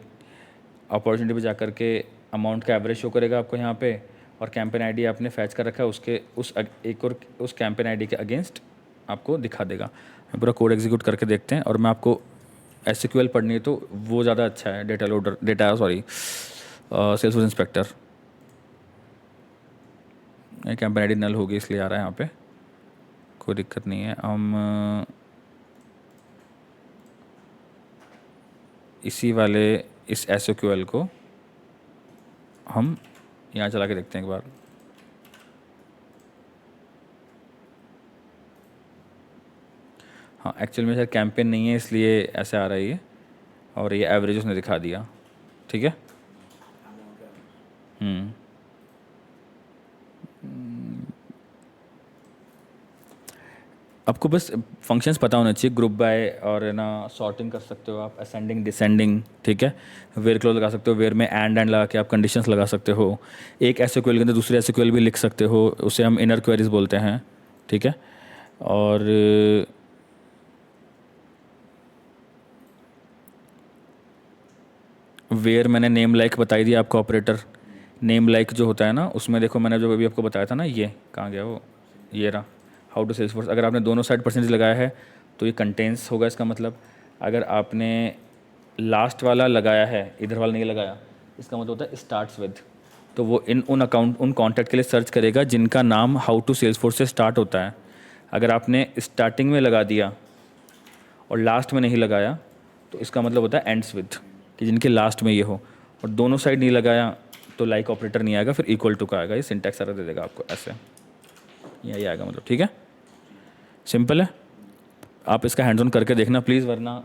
अपॉर्चुनिटी पे जाकर के अमाउंट का एवरेज शो करेगा आपको यहाँ पे, और कैंपेन आईडी आपने फैच कर रखा है, उसके एक और उस कैंपेन आईडी के अगेंस्ट आपको दिखा देगा। मैं पूरा कोड एग्जीक्यूट करके देखते हैं, और मैं आपको एसक्यूएल पढ़नी है तो वो ज़्यादा अच्छा है, सेल्सफोर्स इंस्पेक्टर। कैंपेन आईडी नल होगी इसलिए आ रहा है यहाँ पे, कोई दिक्कत नहीं है। हम इसी वाले इस एसक्यूएल को हम यहाँ चला के देखते हैं एक बार। हाँ, एक्चुअल में सर कैंपेन नहीं है इसलिए ऐसे आ रहा है ये, और ये एवरेज उसने दिखा दिया, ठीक है। आपको बस फंक्शंस पता होना चाहिए, ग्रुप बाय, और है ना सॉर्टिंग कर सकते हो आप, असेंडिंग डिसेंडिंग, ठीक है। वेयर क्लोज लगा सकते हो, वेयर में एंड लगा के आप कंडीशंस लगा सकते हो। एक एसक्यूएल के अंदर दूसरे एसक्यूएल भी लिख सकते हो, उसे हम इनर क्वेरीज बोलते हैं, ठीक है। और वेयर मैंने नेम लाइक बताई दी आपको ऑपरेटर। नेम लाइक जो होता है ना, उसमें देखो मैंने जो अभी आपको बताया था ना, ये कहाँ गया वो, ये रहा हाउ टू सेल्सफोर्स। अगर आपने दोनों साइड परसेंटेज लगाया है तो ये कंटेंस होगा इसका मतलब। अगर आपने लास्ट वाला लगाया है, इधर वाला नहीं लगाया, इसका मतलब होता है स्टार्ट्स विद। तो वो उन कॉन्टैक्ट के लिए सर्च करेगा जिनका नाम हाउ टू सेल्सफोर्स से स्टार्ट होता है। अगर आपने स्टार्टिंग में लगा दिया और लास्ट में नहीं लगाया तो इसका मतलब होता है एंड्स विद, कि जिनके लास्ट में ये हो। और दोनों साइड नहीं लगाया तो लाइक ऑपरेटर नहीं आएगा, फिर इक्वल टू का आएगा। ये सिंटैक्स एरर दे देगा आपको ऐसे, यही आएगा मतलब। ठीक है, सिंपल है। आप इसका हैंड्स ऑन करके देखना प्लीज़, वरना